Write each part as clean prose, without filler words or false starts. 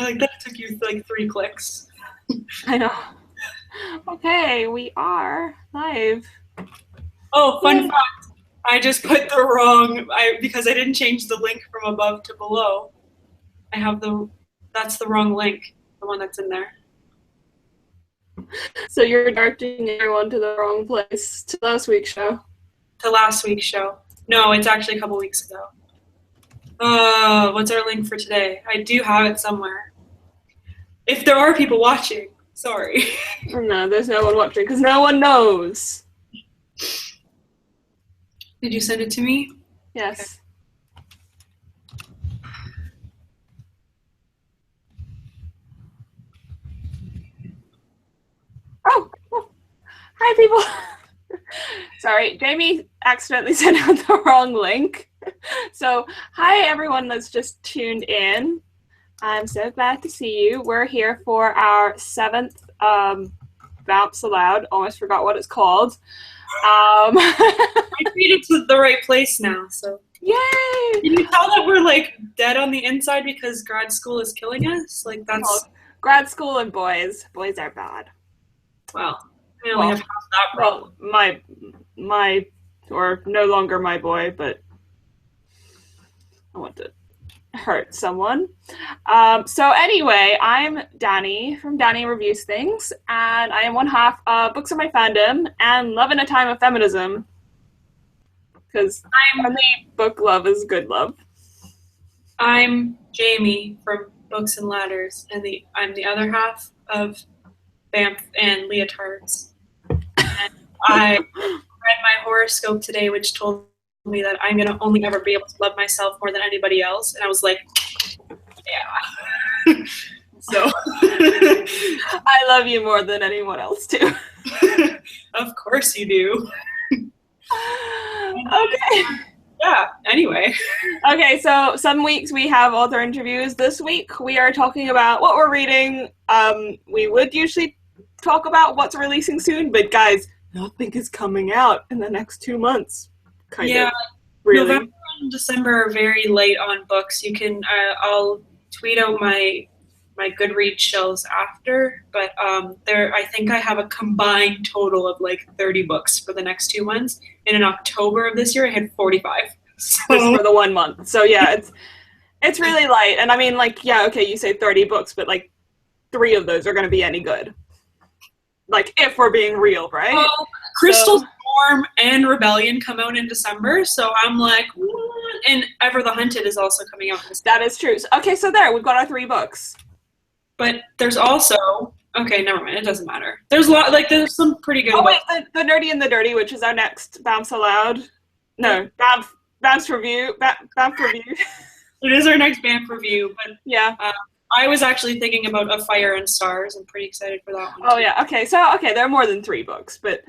I like that it took you like 3 clicks. I know. Okay, we are live. Oh, fun fact. I just put the wrong, because I didn't change the link from above to below. That's the wrong link, the one that's in there. So you're directing everyone to the wrong place, to last week's show. To last week's show. No, it's actually a couple weeks ago. What's our link for today? I do have it somewhere. If there are people watching, sorry. No, there's no one watching, because no one knows. Did you send it to me? Yes. Okay. Oh, hi, people. Sorry, Jamie accidentally sent out the wrong link. So, hi, everyone that's just tuned in. I'm so glad to see you. We're here for our 7th BAMFs Aloud. Almost forgot what it's called. I made it to the right place now, so. Yay! Can you tell that we're like dead on the inside because grad school is killing us? Like that's grad school and boys. Boys are bad. Well, I only have half that problem. Well, my or no longer my boy, but I want to hurt someone. So anyway, I'm Danny from Danny Reviews Things, and I am one half of Books of My Fandom and Love in a Time of Feminism. Because only book love is good love. I'm Jamie from Books and Ladders, and I'm the other half of BAMF and Leotards. And I read my horoscope today, which told me that I'm going to only ever be able to love myself more than anybody else. And I was like, yeah. So I love you more than anyone else, too. Of course you do. Okay. Yeah, anyway. Okay, so some weeks we have author interviews. This week we are talking about what we're reading. We would usually talk about what's releasing soon, but guys, nothing is coming out in the next 2 months. Kind of. Really. November and December are very late on books. You can, I'll tweet out my Goodreads shelves after, but I think I have a combined total of like 30 books for the next 2 months. And in October of this year, I had 45. So, just for the 1 month. So yeah, it's really light. And I mean, like, yeah, okay, you say 30 books, but like 3 of those are going to be any good. Like, if we're being real, right? Well, Crystal Storm and Rebellion come out in December, so I'm like, and Ever the Hunted is also coming out in December. That is true. Okay, so there, we've got our 3 books. But there's also, okay, never mind, it doesn't matter. There's there's some pretty good ones. Wait, the Nerdy and the Dirty, which is our next BAMFs Aloud. No, BAMFs Review. BAMF Review. It is our next BAMF review, but yeah. I was actually thinking about A Fire and Stars. I'm pretty excited for that one. Oh, yeah, okay, so, there are more than 3 books, but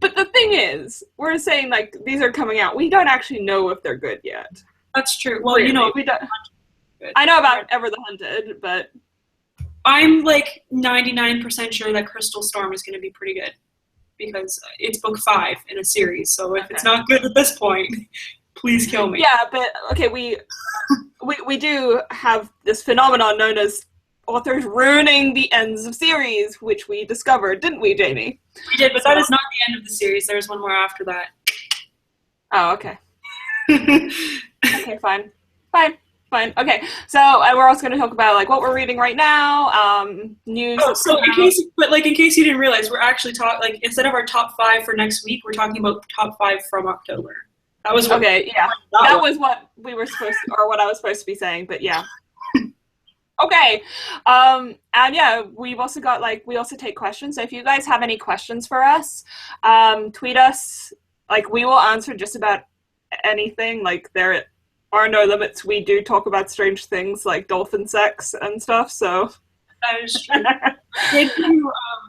the thing is, we're saying, like, these are coming out. We don't actually know if they're good yet. That's true. Well, you know, we don't. I know about Ever the Hunted, but I'm like 99% sure that Crystal Storm is going to be pretty good because it's book 5 in a series. So if it's not good at this point, please kill me. Yeah, but okay, we do have this phenomenon known as authors ruining the ends of series, which we discovered, didn't we, Jamie? We did, but that is not the end of the series. There's one more after that. Oh, okay. Okay, fine. Okay, so we're also going to talk about like what we're reading right now, news. Oh, so in case you didn't realize, we're actually instead of our top 5 for next week, we're talking about top 5 from October. That was what that was what we were supposed to, or what I was supposed to be saying, but yeah. Okay, and yeah, we've also got we also take questions. So if you guys have any questions for us, tweet us. Like we will answer just about anything. Like there are no limits. We do talk about strange things like dolphin sex and stuff, so. That is true.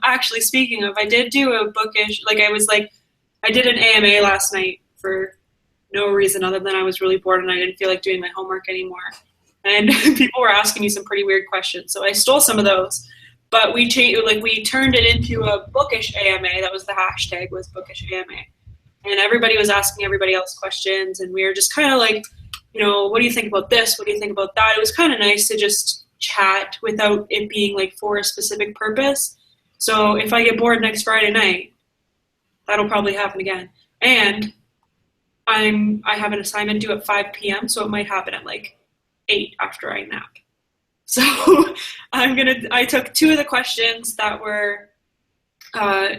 Actually, speaking of, I did do a bookish, I did an AMA last night for no reason other than I was really bored and I didn't feel like doing my homework anymore. And people were asking me some pretty weird questions, so I stole some of those. But we turned it into a bookish AMA. That was the hashtag, was bookish AMA. And everybody was asking everybody else questions, and we were just kind of like, you know, what do you think about this? What do you think about that? It was kind of nice to just chat without it being like for a specific purpose. So if I get bored next Friday night, that'll probably happen again. And I have an assignment due at 5 p.m., so it might happen at like 8 after I nap. So I took 2 of the questions that were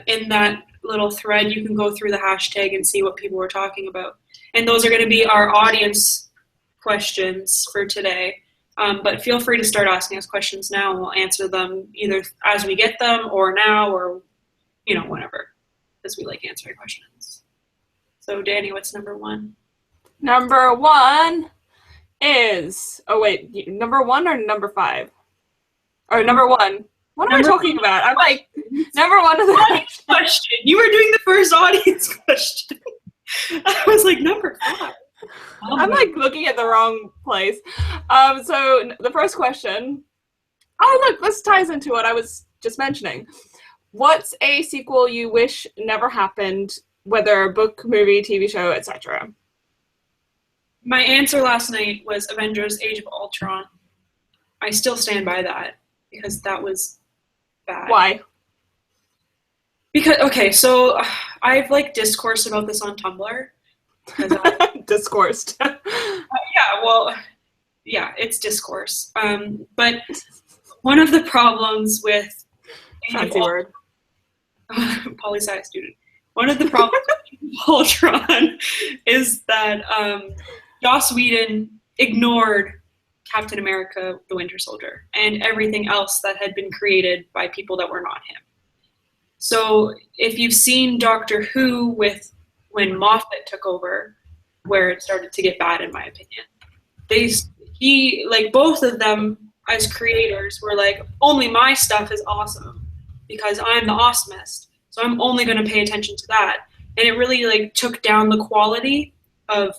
in that little thread. You can go through the hashtag and see what people were talking about. And those are going to be our audience questions for today. But feel free to start asking us questions now, and we'll answer them either as we get them or now or, whenever, because we like answering questions. So, Danny, what's number 1? Number 1 is, number 1 or number 5? Or number 1? What am I talking about? I'm like, number 1 of the question. You were doing the first audience question. I was like, number 5. I'm like looking at the wrong place. So the first question. Oh, look, this ties into what I was just mentioning. What's a sequel you wish never happened, whether book, movie, TV show, etc.? My answer last night was Avengers: Age of Ultron. I still stand by that because that was bad. Why? Because, okay, so I've like discoursed about this on Tumblr. Discoursed. It's discourse. But one of the problems with fancy word. Poli-sci student. One of the problems with Ultron is that Joss Whedon ignored Captain America: The Winter Soldier and everything else that had been created by people that were not him. So if you've seen Doctor Who when Moffat took over, where it started to get bad, in my opinion, both of them as creators were like, only my stuff is awesome because I'm the awesomest. So I'm only going to pay attention to that. And it really like took down the quality of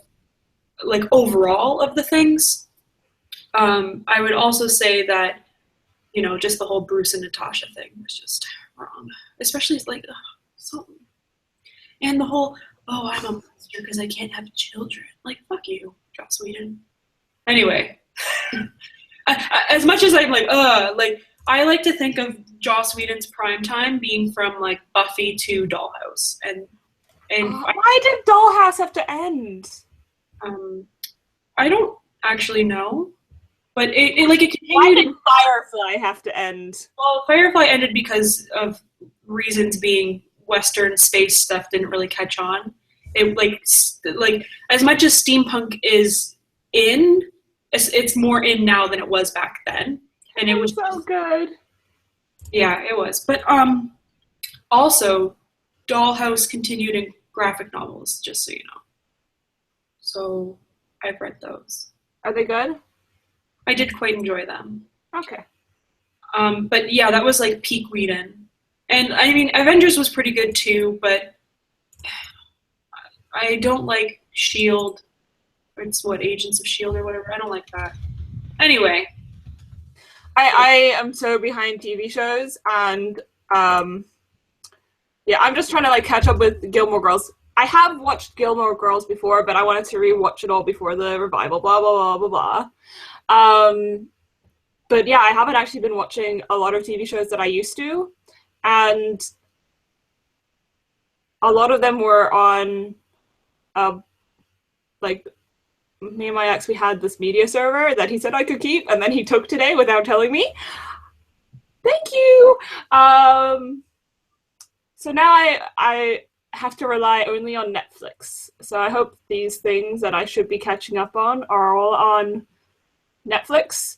like overall of the things. I would also say that, just the whole Bruce and Natasha thing was just wrong. Especially like, and the whole, I'm a monster because I can't have children. Like, fuck you, Joss Whedon. Anyway, as much as I'm like, I like to think of Joss Whedon's prime time being from like Buffy to Dollhouse, and why did Dollhouse have to end? I don't actually know, but it continued. Why did Firefly have to end? Well, Firefly ended because of reasons being Western space stuff didn't really catch on. It like as much as steampunk is in, it's more in now than it was back then, and it was so good. Yeah, it was. But also, Dollhouse continued in graphic novels, just so you know. So I've read those. Are they good? I did quite enjoy them. Okay. But yeah, that was like peak Whedon. And I mean, Avengers was pretty good too, but I don't like S.H.I.E.L.D. It's Agents of S.H.I.E.L.D. or whatever. I don't like that. Anyway. I am so behind TV shows, and I'm just trying to like catch up with Gilmore Girls. I have watched Gilmore Girls before, but I wanted to rewatch it all before the revival, blah, blah, blah, blah, blah. But yeah, I haven't actually been watching a lot of TV shows that I used to, and a lot of them were on, me and my ex, we had this media server that he said I could keep, and then he took today without telling me. Thank you! So now I have to rely only on Netflix. So I hope these things that I should be catching up on are all on Netflix.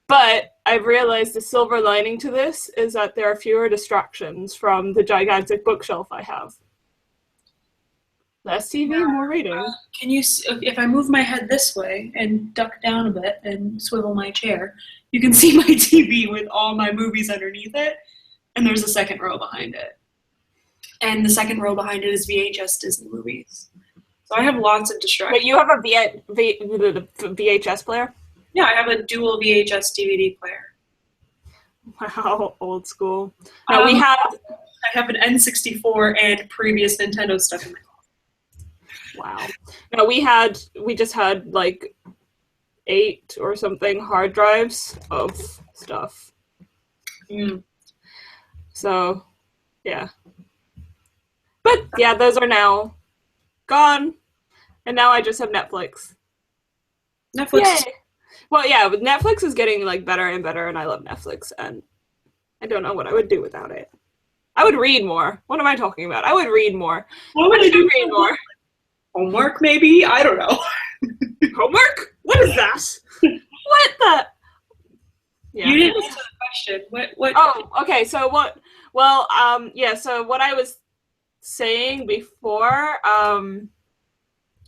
But I've realized the silver lining to this is that there are fewer distractions from the gigantic bookshelf I have. Less TV, more reading. Can you, if I move my head this way and duck down a bit and swivel my chair, you can see my TV with all my movies underneath it, and there's a second row behind it. And the second row behind it is VHS Disney movies. So I have lots of distractions. But you have a VHS player? Yeah, I have a dual VHS DVD player. Wow, old school. No, I have an N64 and previous Nintendo stuff in my closet. Wow. No, we just had like 8 or something hard drives of stuff. Mm. So, yeah. But yeah, those are now gone, and now I just have Netflix. Netflix. Yay! Well, yeah, but Netflix is getting like better and better, and I love Netflix, and I don't know what I would do without it. I would read more. What am I talking about? I would read more. What would I do? Read more. Homework, maybe? I don't know. Homework? What is that? What the? Yeah. You didn't answer the question. What? Oh, okay. So what? Well, yeah. So what I was saying before,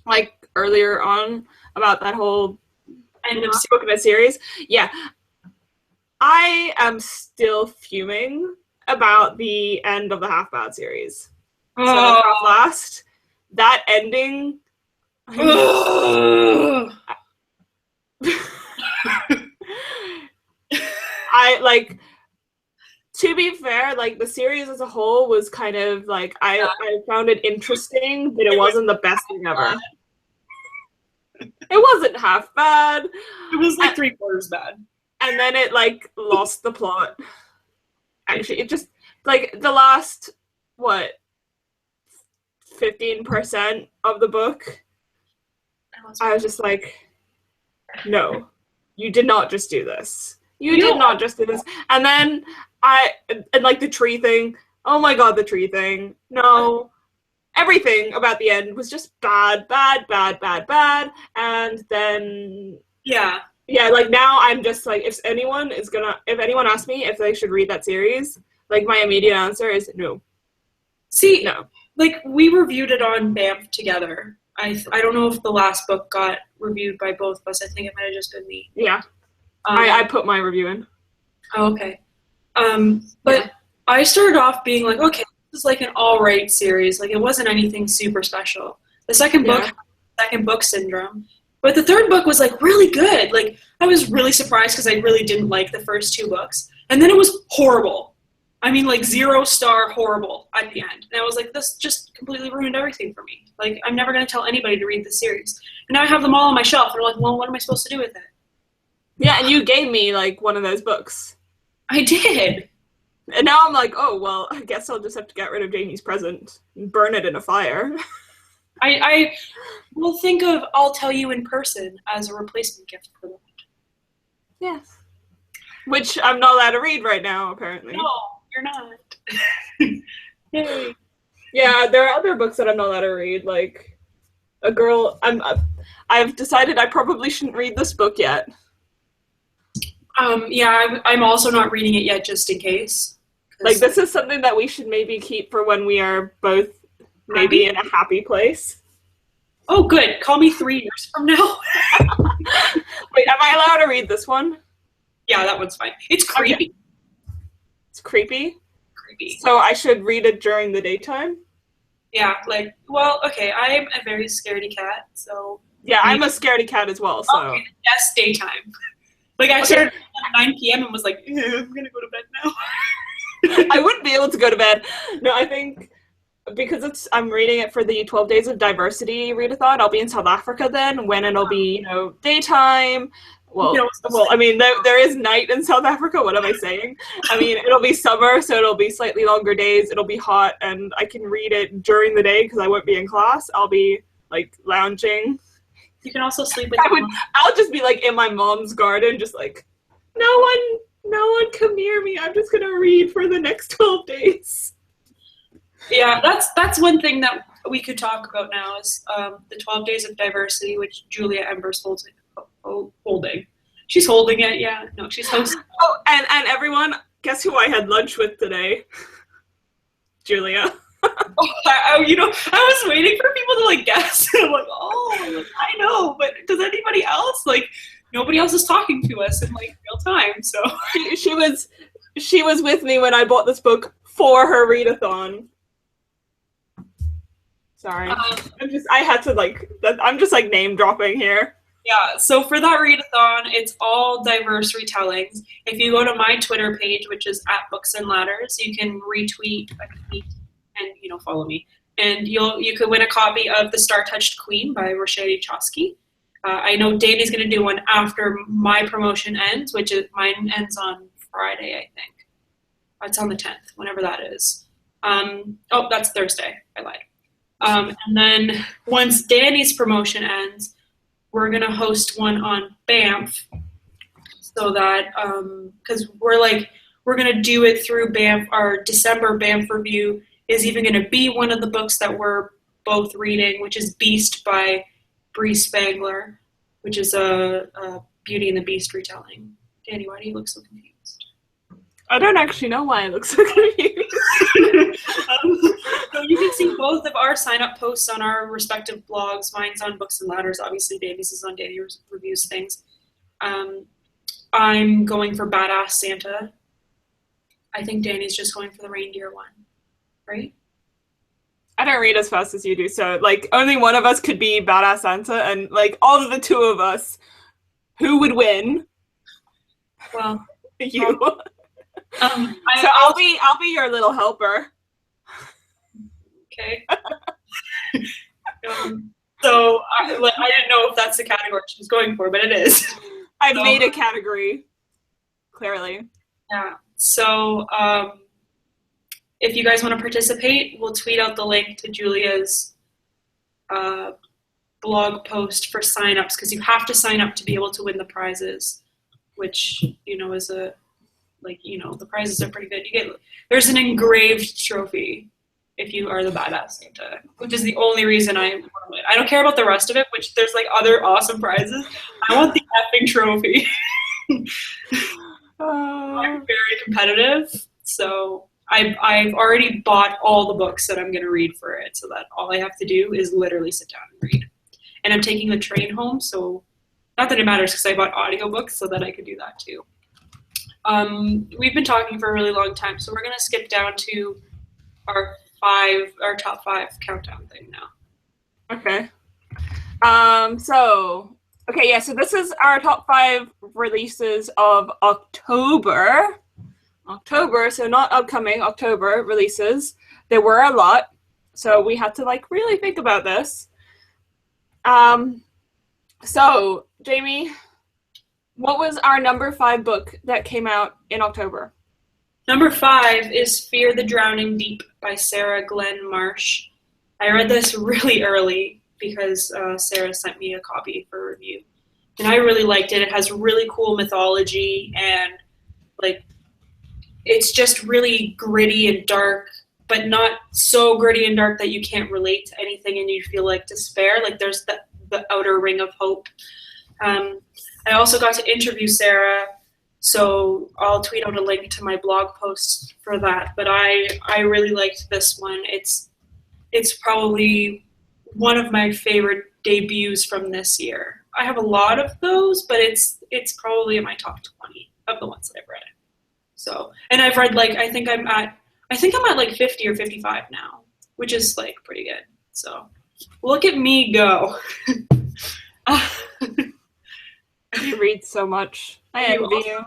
like earlier on about that whole End of book in a series. Yeah, I am still fuming about the end of the Half Bad series. So Half Last, that ending. I like. To be fair, like the series as a whole was kind of like I found it interesting, but it wasn't the best thing ever. It wasn't half bad. It was like 3/4 bad. And then it like lost the plot. Actually, it just like the last 15% of the book. I was just like, no, you did not just do this. You did not just do this. And then and like the tree thing. Oh my god, the tree thing. No. Everything about the end was just bad. And then yeah, like now I'm just like, if anyone asks me if they should read that series, like my immediate answer is no. See, no. Like we reviewed it on BAMF together. I don't know if the last book got reviewed by both of us. I think it might have just been me. Yeah. I put my review in. Oh, okay. But I started off being like, okay, this is like an all-right series. Like it wasn't anything super special. The second book had second book syndrome. But the third book was like really good. Like I was really surprised because I really didn't like the first 2 books. And then it was horrible. I mean, like 0-star horrible at the end. And I was like, this just completely ruined everything for me. Like, I'm never going to tell anybody to read this series. And now I have them all on my shelf. And I'm like, well, what am I supposed to do with it? Yeah, and you gave me, like, one of those books. I did. And now I'm like, oh, well, I guess I'll just have to get rid of Jamie's present and burn it in a fire. I will think of I'll Tell You in Person as a replacement gift for that. Yes. Which I'm not allowed to read right now, apparently. No, you're not. Yay. Yeah, there are other books that I'm not allowed to read, like a girl. I've decided I probably shouldn't read this book yet. Yeah, I'm also not reading it yet, just in case. Like, this is something that we should maybe keep for when we are both maybe in a happy place. Oh, good. Call me 3 years from now. Wait, am I allowed to read this one? Yeah, that one's fine. It's creepy. Okay. It's creepy? Creepy. So I should read it during the daytime? Yeah, like, well, okay, I am a very scaredy cat, so... Yeah, I'm a scaredy cat as well, so... Okay, yes, daytime. Like, I started at 9 p.m. and was like, I'm gonna go to bed now. I wouldn't be able to go to bed. No, I think... Because I'm reading it for the 12 Days of Diversity readathon, I'll be in South Africa then, when it'll be, daytime. Well, I mean, there is night in South Africa. What am I saying? I mean, it'll be summer, so it'll be slightly longer days. It'll be hot, and I can read it during the day because I won't be in class. I'll be, like, lounging. You can also sleep with I'll just be, like, in my mom's garden, just like, no one come near me. I'm just going to read for the next 12 days. Yeah, that's one thing that we could talk about now is the 12 Days of Diversity, which Julia Embers holding. She's holding it, yeah. No, she's hosting. Oh, and everyone, guess who I had lunch with today? Julia. I was waiting for people to, like, guess. I'm like, I know, but does anybody else? Like, nobody else is talking to us in, like, real time, so. She was with me when I bought this book for her readathon. Sorry. I'm just like name dropping here. Yeah, so for that readathon, it's all diverse retellings. If you go to my Twitter page, which is @BooksAndLadders, you can retweet a tweet and, follow me. And you could win a copy of The Star-Touched Queen by Roshani Chosky. I know Danny's going to do one after my promotion ends, which is mine ends on Friday, I think. It's on the 10th, whenever that is. That's Thursday. I lied. And then once Danny's promotion ends, we're going to host one on BAMF, so that, because we're going to do it through BAMF. Our December BAMF review is even going to be one of the books that we're both reading, which is Beast by Bree Spangler, which is a Beauty and the Beast retelling. Danny, why do you look so confused? I don't actually know why I look so confused. So you can see both of our sign-up posts on our respective blogs. Mine's on Books and Ladders. Obviously, Danny's is on Danny Reviews Things. I'm going for Badass Santa. I think Danny's just going for the reindeer one, right? I don't read as fast as you do, so like only one of us could be Badass Santa, and like all of the two of us, who would win? Well, you. So I'll be your little helper. Okay. So I didn't know if that's the category she was going for, but it is. I've made a category, clearly. Yeah. So if you guys want to participate, we'll tweet out the link to Julia's blog post for signups, because you have to sign up to be able to win the prizes, which is the prizes are pretty good. There's an engraved trophy if you are the Badass Santa, which is the only reason I want to win. I don't care about the rest of it, which there's like other awesome prizes. I want the effing trophy. I'm very competitive, so I've already bought all the books that I'm going to read for it, so that all I have to do is literally sit down and read. And I'm taking the train home, so not that it matters because I bought audiobooks so that I could do that too. We've been talking for a really long time, so we're going to skip down to our top 5 countdown thing now. Okay. So this is our top 5 releases of October. So not upcoming, October releases. There were a lot, so we had to really think about this. So Jamie, what was our number 5 book that came out in October? Number 5 is Fear the Drowning Deep by Sarah Glenn Marsh. I read this really early because Sarah sent me a copy for review, and I really liked it. It has really cool mythology, and it's just really gritty and dark, but not so gritty and dark that you can't relate to anything and you feel despair. There's the outer ring of hope. I also got to interview Sarah, so I'll tweet out a link to my blog post for that. But I really liked this one. It's probably one of my favorite debuts from this year. I have a lot of those, but it's probably in my top 20 of the ones that I've read. So, and I've read I think I'm at 50 or 55 now, which is pretty good. So, look at me go. You read so much. I envy you.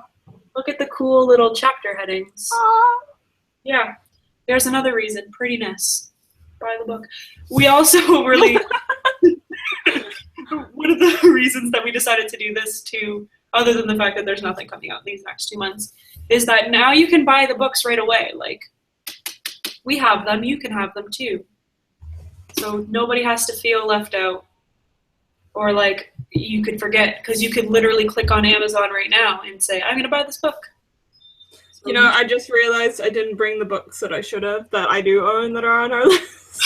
Look at the cool little chapter headings. Aww. Yeah. There's another reason. Prettiness. Buy the book. We also really... one of the reasons that we decided to do this too, other than the fact that there's nothing coming out in these next 2 months, is that now you can buy the books right away. We have them. You can have them too. So nobody has to feel left out. Or you could forget, because you could literally click on Amazon right now and say, I'm going to buy this book. So, I just realized I didn't bring the books that I should have, that I do own, that are on our list.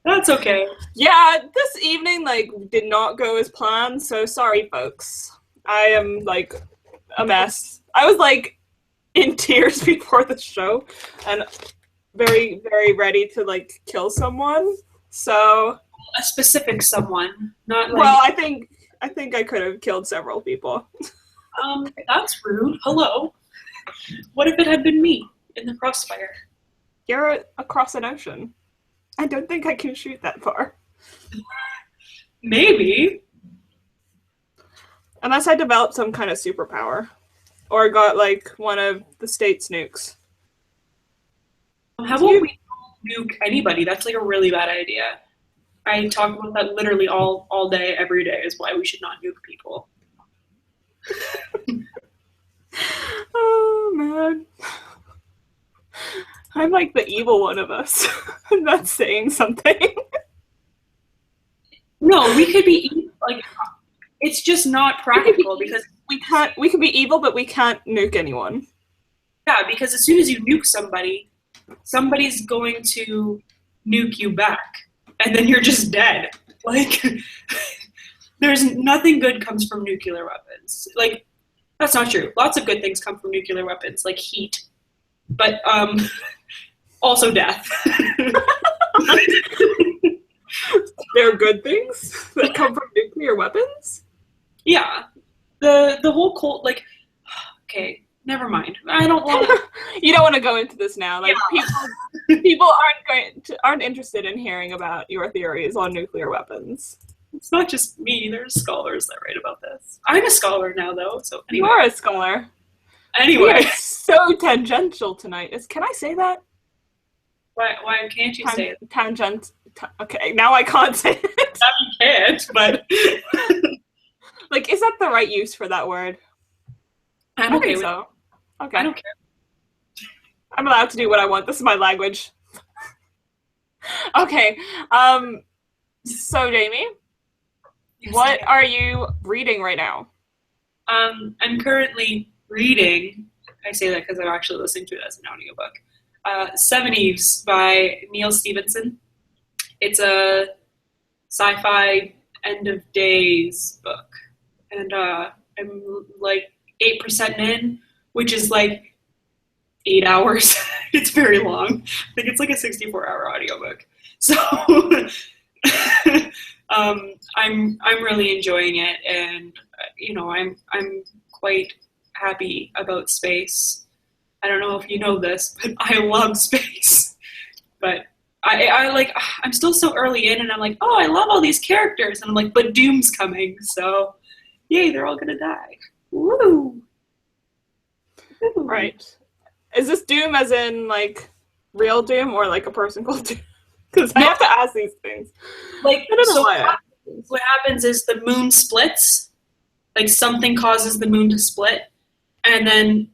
That's okay. Yeah, this evening, did not go as planned, so sorry, folks. I am, a mess. I was, in tears before the show, and very, very ready to, kill someone, so... A specific someone, not Well, I think I could have killed several people. That's rude. Hello. What if it had been me in the crossfire? You're across an ocean. I don't think I can shoot that far. Maybe. Unless I developed some kind of superpower. Or got, one of the state's nukes. How about we don't nuke anybody? That's, a really bad idea. I talk about that literally all day, every day, is why we should not nuke people. Oh man. I'm like the evil one of us. I'm not saying something. No, we could be like, it's just not practical because we can be evil, but we can't nuke anyone. yeah, because as soon as you nuke somebody, somebody's going to nuke you back, and then you're just dead. Like, there's nothing good comes from nuclear weapons. Like, that's not true. Lots of good things come from nuclear weapons, like heat, but also death. There are good things that come from nuclear weapons? Yeah. The whole cult, like, okay, never mind. I don't want to. You don't want to go into this now. Like, yeah. people aren't interested in hearing about your theories on nuclear weapons. It's not just me. There's scholars that write about this. I'm a scholar now, though. So anyway. You are a scholar. Anyway, we are so tangential tonight. Can I say that? Why can't you say it? Tangent. Okay, now I can't say it. Now you can't, but like, is that the right use for that word? I'm okay with so. It. Okay. I don't care. I'm allowed to do what I want. This is my language. Okay. So Jamie, yes, what are you reading right now? I'm currently reading. I say that because I'm actually listening to it as an audiobook. 7 Eves by Neil Stephenson. It's a sci-fi end of days book, and I'm like 8% in, which is like 8 hours. It's very long. I think it's like a 64-hour audiobook. So I'm really enjoying it, and I'm quite happy about space. I don't know if you know this, but I love space. But I'm still so early in, and I'm like, oh, I love all these characters, and I'm like, but Doom's coming, so yay, they're all gonna die. Woo! Right. Is this Doom as in like real Doom or like a person called Doom? Because I have to ask these things. Like, I don't know so why. What happens is the moon splits. Like, something causes the moon to split, and then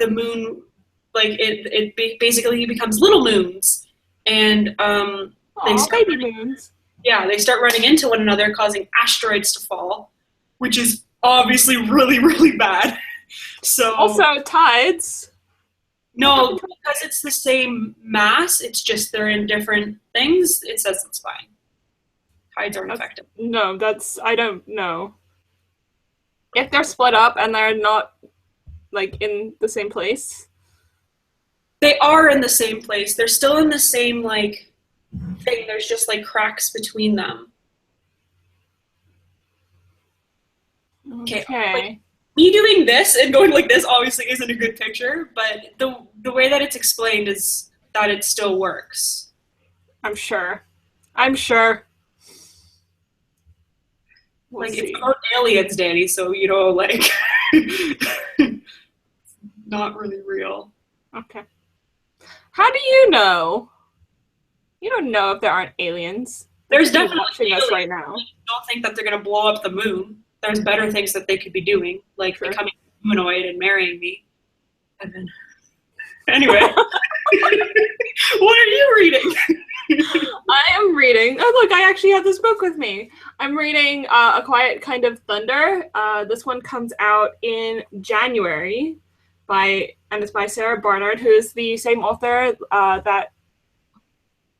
the moon, like, it basically becomes little moons, and they start baby moons. Yeah, they start running into one another, causing asteroids to fall, which is obviously really, really bad. So also tides. No, because it's the same mass. It's just they're in different things. It says it's fine. Tides aren't effective. No, I don't know. If they're split up and they're not like in the same place. They are in the same place. They're still in the same like thing. There's just like cracks between them. Okay. Like, me doing this and going like this obviously isn't a good picture, but the way that it's explained is that it still works. I'm sure. Like, it's about aliens, Danny, so, like, not really real. Okay. How do you know? You don't know if there aren't aliens. There's definitely watching us right now. I don't think that they're going to blow up the moon. There's better things that they could be doing, like becoming humanoid and marrying me. And then, anyway, what are you reading? I am reading. Oh, look, I actually have this book with me. I'm reading A Quiet Kind of Thunder. This one comes out in January, and it's by Sarah Barnard, who is the same author that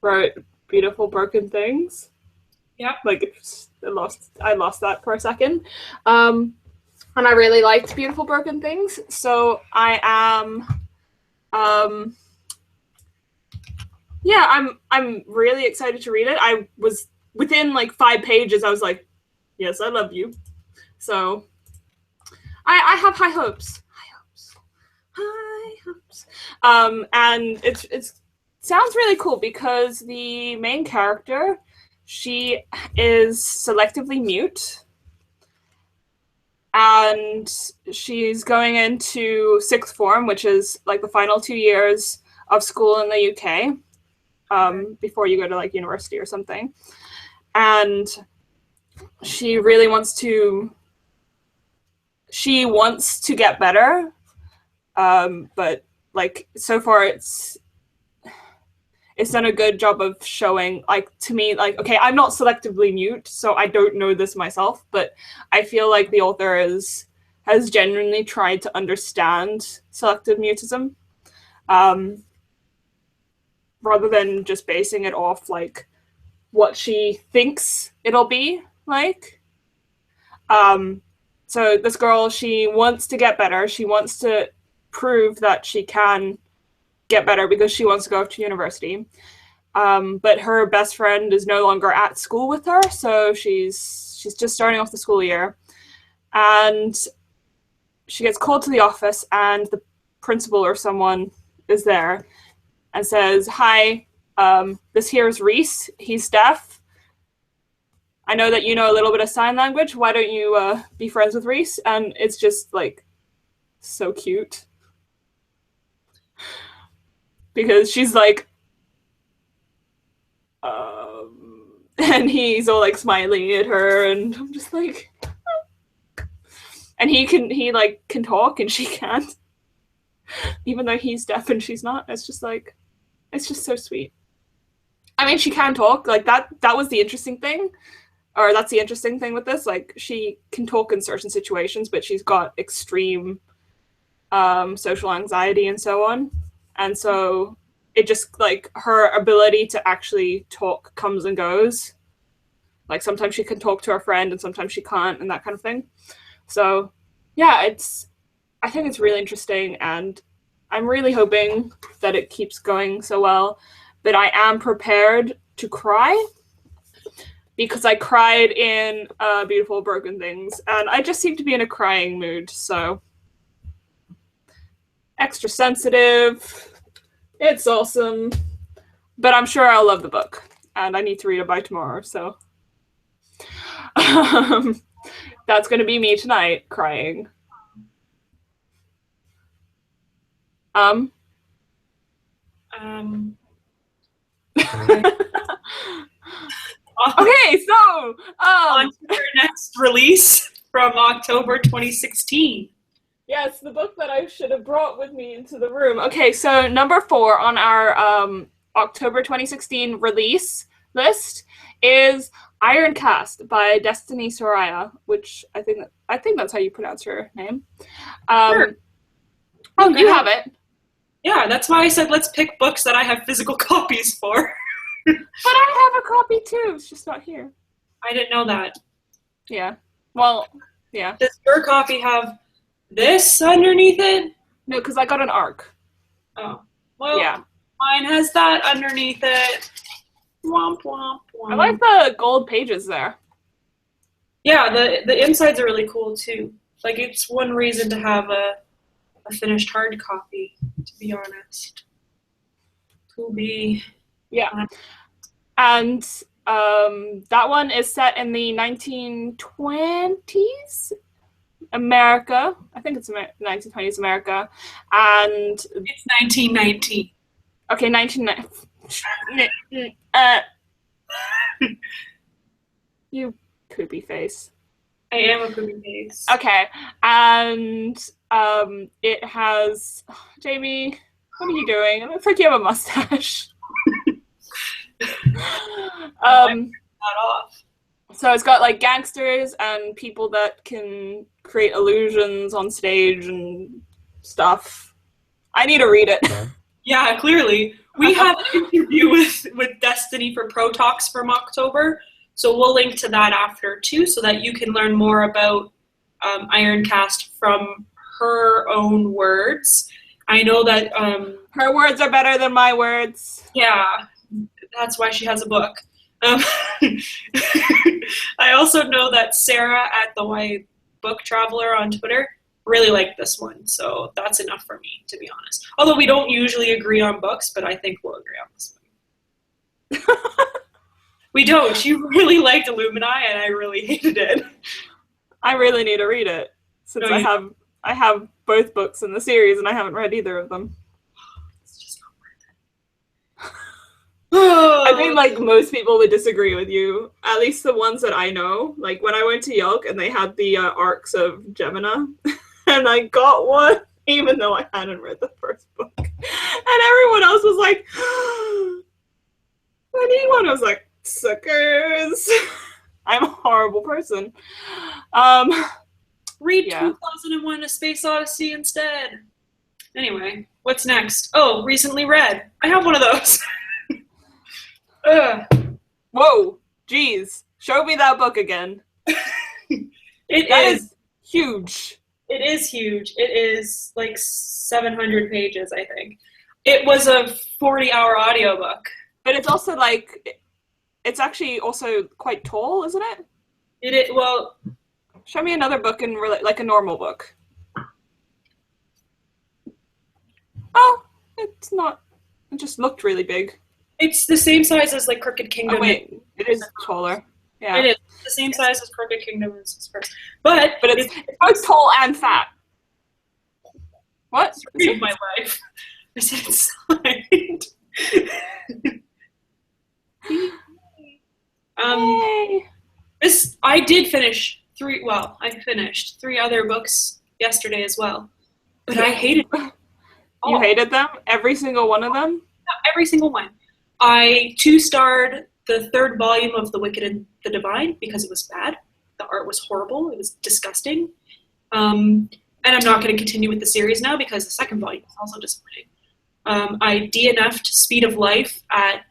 wrote Beautiful Broken Things. Yeah. Like, I lost that for a second. And I really liked Beautiful Broken Things, so I am I'm really excited to read it. I was within like 5 pages, I was like, yes, I love you. So I have high hopes. And it sounds really cool because the main character, she is selectively mute, and she's going into 6th form, which is like the final 2 years of school in the UK, before you go to like university or something. and she really wants to get better, but like so far it's done a good job of showing, like, to me, like, okay, I'm not selectively mute, so I don't know this myself, but I feel like the author has genuinely tried to understand selective mutism, rather than just basing it off like what she thinks it'll be like. So this girl, she wants to get better. She wants to prove that she can get better because she wants to go to university. But her best friend is no longer at school with her, so she's just starting off the school year. And she gets called to the office, and the principal or someone is there and says, "Hi, this here is Reese. He's deaf. I know that you know a little bit of sign language. Why don't you be friends with Reese?" And it's just like so cute because she's like, and he's all like smiling at her, and I'm just like, and he like can talk and she can't, even though he's deaf and she's not. It's just like, it's just so sweet. I mean, she can talk, like that was the interesting thing, or that's the interesting thing with this. Like, she can talk in certain situations, but she's got extreme social anxiety and so on, and so it just, like, her ability to actually talk comes and goes. Like, sometimes she can talk to her friend and sometimes she can't, and that kind of thing. So yeah, I think it's really interesting, and I'm really hoping that it keeps going so well. But I am prepared to cry, because I cried in Beautiful Broken Things, and I just seem to be in a crying mood, so extra sensitive. It's awesome. But I'm sure I'll love the book, and I need to read it by tomorrow, so that's going to be me tonight, crying. Okay, so on to your next release from October 2016. Yes, the book that I should have brought with me into the room. Okay, so number 4 on our October 2016 release list is Iron Cast by Destiny Soraya, which I think that's how you pronounce her name. Sure. Oh, you have it. Yeah, that's why I said let's pick books that I have physical copies for. But I have a copy too. It's just not here. I didn't know that. Yeah. Well, yeah. Does your copy have this underneath it? No, because I got an ARC. Oh. Well, yeah. Mine has that underneath it. Womp, womp, womp. I like the gold pages there. Yeah, the insides are really cool too. Like, it's one reason to have a finished hard copy, to be honest. Yeah. And that one is set in the 1920s America. I think it's 1920s America. And it's 1919. Okay, 1990. You poopy face. I am a poopy face. Okay, and it has, Jamie, what are you doing? It looks like you have a mustache. That off. So it's got like gangsters and people that can create illusions on stage and stuff. I need to read it. Yeah, clearly. We have an interview with Destiny for Pro Talks from October, so we'll link to that after too, so that you can learn more about Iron Cast from her own words. I know that her words are better than my words. Yeah, that's why she has a book. I also know that Sarah at the White Book Traveler on Twitter really liked this one, so that's enough for me, to be honest. Although we don't usually agree on books, but I think we'll agree on this one. We don't. She really liked Illumini, and I really hated it. I really need to read it, since I have both books in the series, and I haven't read either of them. It's just not I think like most people would disagree with you, at least the ones that I know. Like when I went to Yelk and they had the arcs of Gemina, and I got one, even though I hadn't read the first book, and everyone else was like, "I need one." I was like, "Suckers." I'm a horrible person. Read 2001: A Space Odyssey instead. Anyway, what's next? Oh, recently read. I have one of those. Whoa, geez. Show me that book again. It is huge. It is huge. It is like 700 pages, I think. It was a 40-hour audiobook. But it's also like, it's actually also quite tall, isn't it? It is, well... Show me another book in like a normal book. Oh, it's not. It just looked really big. It's the same size as like Crooked Kingdom. Oh wait, it is taller. Yeah, it is the same size as Crooked Kingdom and Suspense, but it's both tall and fat. What? Read my life. I said it's signed. Yay. I did finish I finished 3 other books yesterday as well, but I hated them. You hated them? Every single one of them? Not every single one. I 2-starred the 3rd volume of The Wicked and the Divine because it was bad. The art was horrible. It was disgusting. And I'm not going to continue with the series now because the 2nd volume is also disappointing. I DNF'd Speed of Life at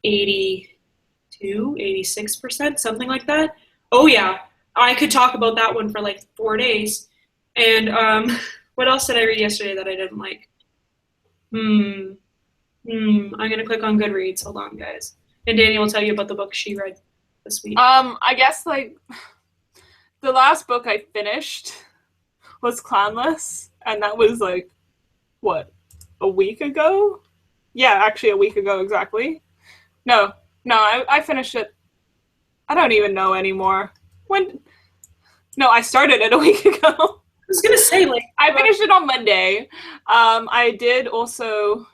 82, 86%, something like that. Oh yeah, I could talk about that one for like 4 days. And what else did I read yesterday that I didn't like? I'm going to click on Goodreads. Hold on, guys. And Danny will tell you about the book she read this week. I guess, like, the last book I finished was Clanless, and that was, like, what, a week ago? Yeah, actually a week ago exactly. No, I finished it. I don't even know anymore. No, I started it a week ago. I was going to say, like... I finished it on Monday. I did also...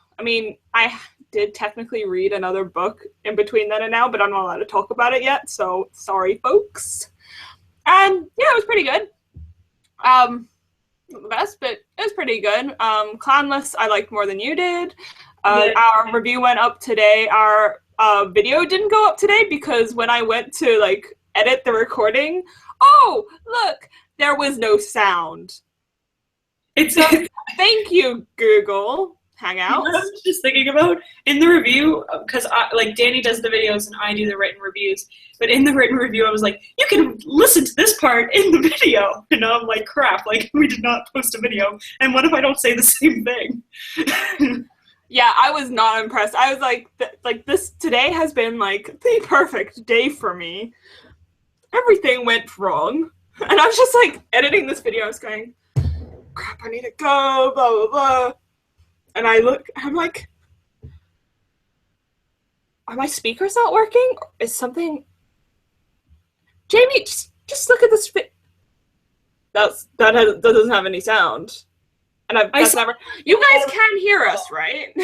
I did technically read another book in between then and now, but I'm not allowed to talk about it yet, so sorry, folks. And, yeah, it was pretty good. Not the best, but it was pretty good. Clanless, I liked more than you did. Our review went up today. Our video didn't go up today because when I went to, like, edit the recording, oh, look, there was no sound. Thank you, Google Hangouts. I was just thinking about in the review, because Danny does the videos and I do the written reviews, but in the written review I was like, you can listen to this part in the video, and I'm like, crap, like we did not post a video, and what if I don't say the same thing? Yeah, I was not impressed. I was like this today has been like the perfect day for me. Everything went wrong, and I was just like editing this video. I was going, crap, I need to go, blah blah blah. And I'm like, are my speakers not working? Is something... Jamie, just look at this that doesn't have any sound. And you guys can hear us, right?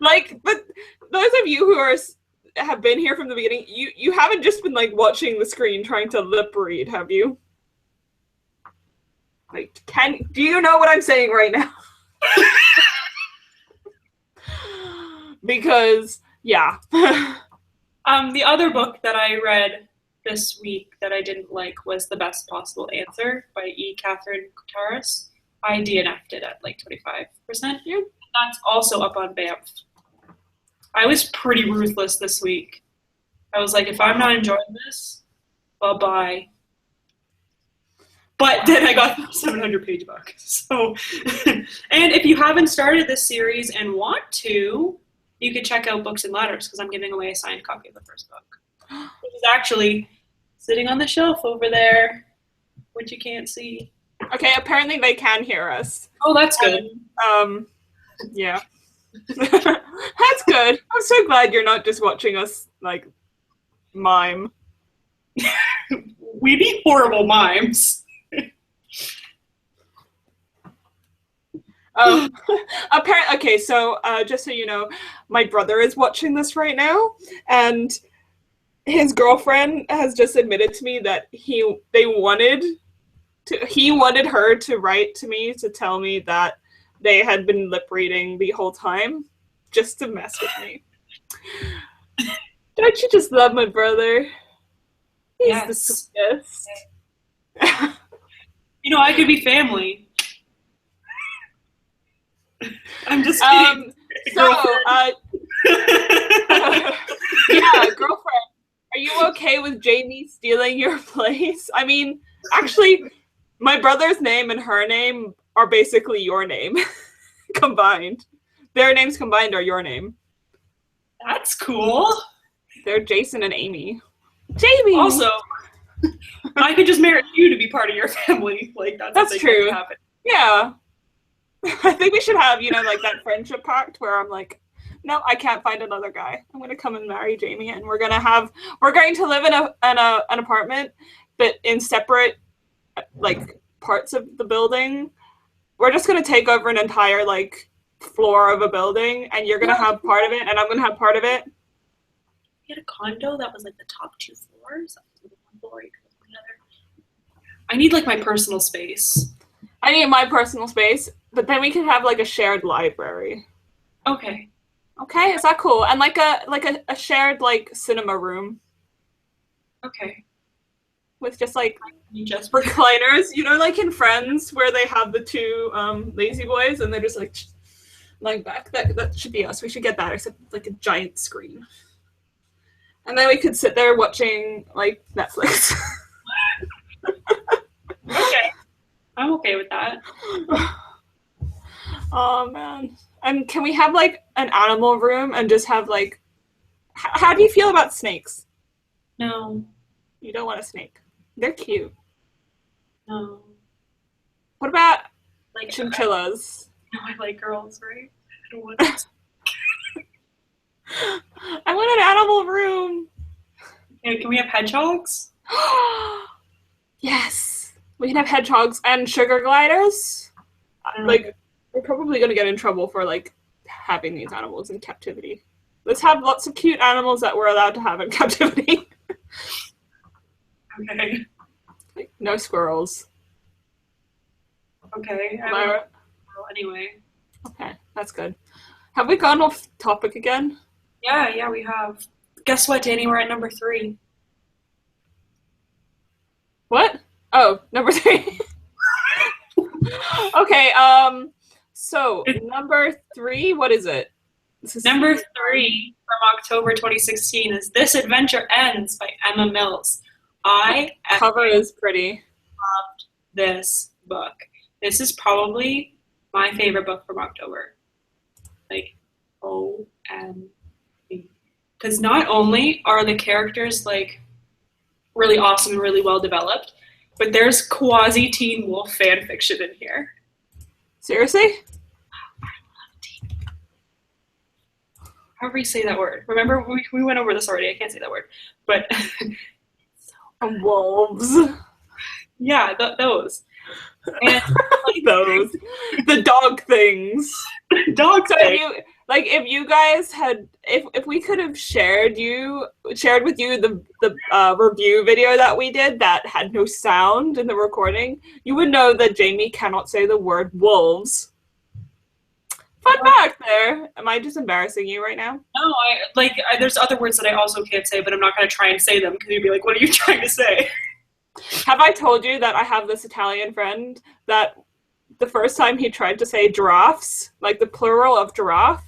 Like, but those of you who have been here from the beginning, you haven't just been like watching the screen trying to lip read, have you? Like, do you know what I'm saying right now? Because, yeah. The other book that I read this week that I didn't like was The Best Possible Answer by E. Catherine Kutaris. I DNF'd it at like 25%. Yeah. That's also up on BAMF. I was pretty ruthless this week. I was like, if I'm not enjoying this, bye-bye. But then I got the 700-page book. So, and if you haven't started this series and want to, you could check out Books and Ladders because I'm giving away a signed copy of the first book, which is actually sitting on the shelf over there, which you can't see. Okay, apparently they can hear us. Oh, that's good. Yeah. That's good. I'm so glad you're not just watching us, like, mime. We be horrible mimes. Apparently, okay, so just so you know, my brother is watching this right now, and his girlfriend has just admitted to me that he wanted her to write to me to tell me that they had been lip reading the whole time, just to mess with me. Don't you just love my brother? He's the sweetest. You know, I could be family. I'm just kidding. Yeah, girlfriend, are you okay with Jamie stealing your place? I mean, actually, my brother's name and her name are basically your name combined. Their names combined are your name. That's cool. They're Jason and Amy. Jamie! Also, I could just marry you to be part of your family. Like, that's true. Happen. Yeah. I think we should have, like that friendship pact where I'm like, no, I can't find another guy. I'm going to come and marry Jamie, and we're going to live in an apartment, but in separate, like, parts of the building. We're just going to take over an entire, like, floor of a building, and you're going to have part of it, and I'm going to have part of it. We had a condo that was, like, the top 2 floors. I need, like, my personal space. I need my personal space, but then we could have, like, a shared library. Okay. Okay, is that cool? And like a shared, like, cinema room. Okay. With just recliners, like in Friends where they have the 2 lazy boys and they're just like lying back. That should be us. We should get that, except like a giant screen. And then we could sit there watching like Netflix. Okay. I'm okay with that. Oh man. And can we have like an animal room and just have like how do you feel about snakes? No. You don't want a snake. They're cute. No. What about like chinchillas? No, I like girls, right? I don't want to. I want an animal room. Okay, can we have hedgehogs? Yes. We can have hedgehogs and sugar gliders. Like, we're probably going to get in trouble for, like, having these animals in captivity. Let's have lots of cute animals that we're allowed to have in captivity. Okay. Like, no squirrels. Okay. Anyway. Okay, that's good. Have we gone off topic again? Yeah, we have. Guess what, Danny? We're at number 3. What? Oh, number 3. Okay, so number 3, what is it? Number 3 from October 2016 is This Adventure Ends by Emma Mills. Cover is pretty. Loved this book. This is probably my favorite book from October. Like, OMG. Because not only are the characters, like, really awesome and really well developed, but there's quasi-Teen Wolf fan fiction in here. Seriously? I love Teen Wolf. However you say that word. Remember, we went over this already. I can't say that word. But... wolves. Yeah, those. And, like, those. The dog things. Dog things. If you guys had, if we could have shared with you the review video that we did that had no sound in the recording, you would know that Jamie cannot say the word wolves. Fun fact there. Am I just embarrassing you right now? No, there's other words that I also can't say, but I'm not going to try and say them because you'd be like, what are you trying to say? Have I told you that I have this Italian friend that the first time he tried to say giraffes, like the plural of giraffe,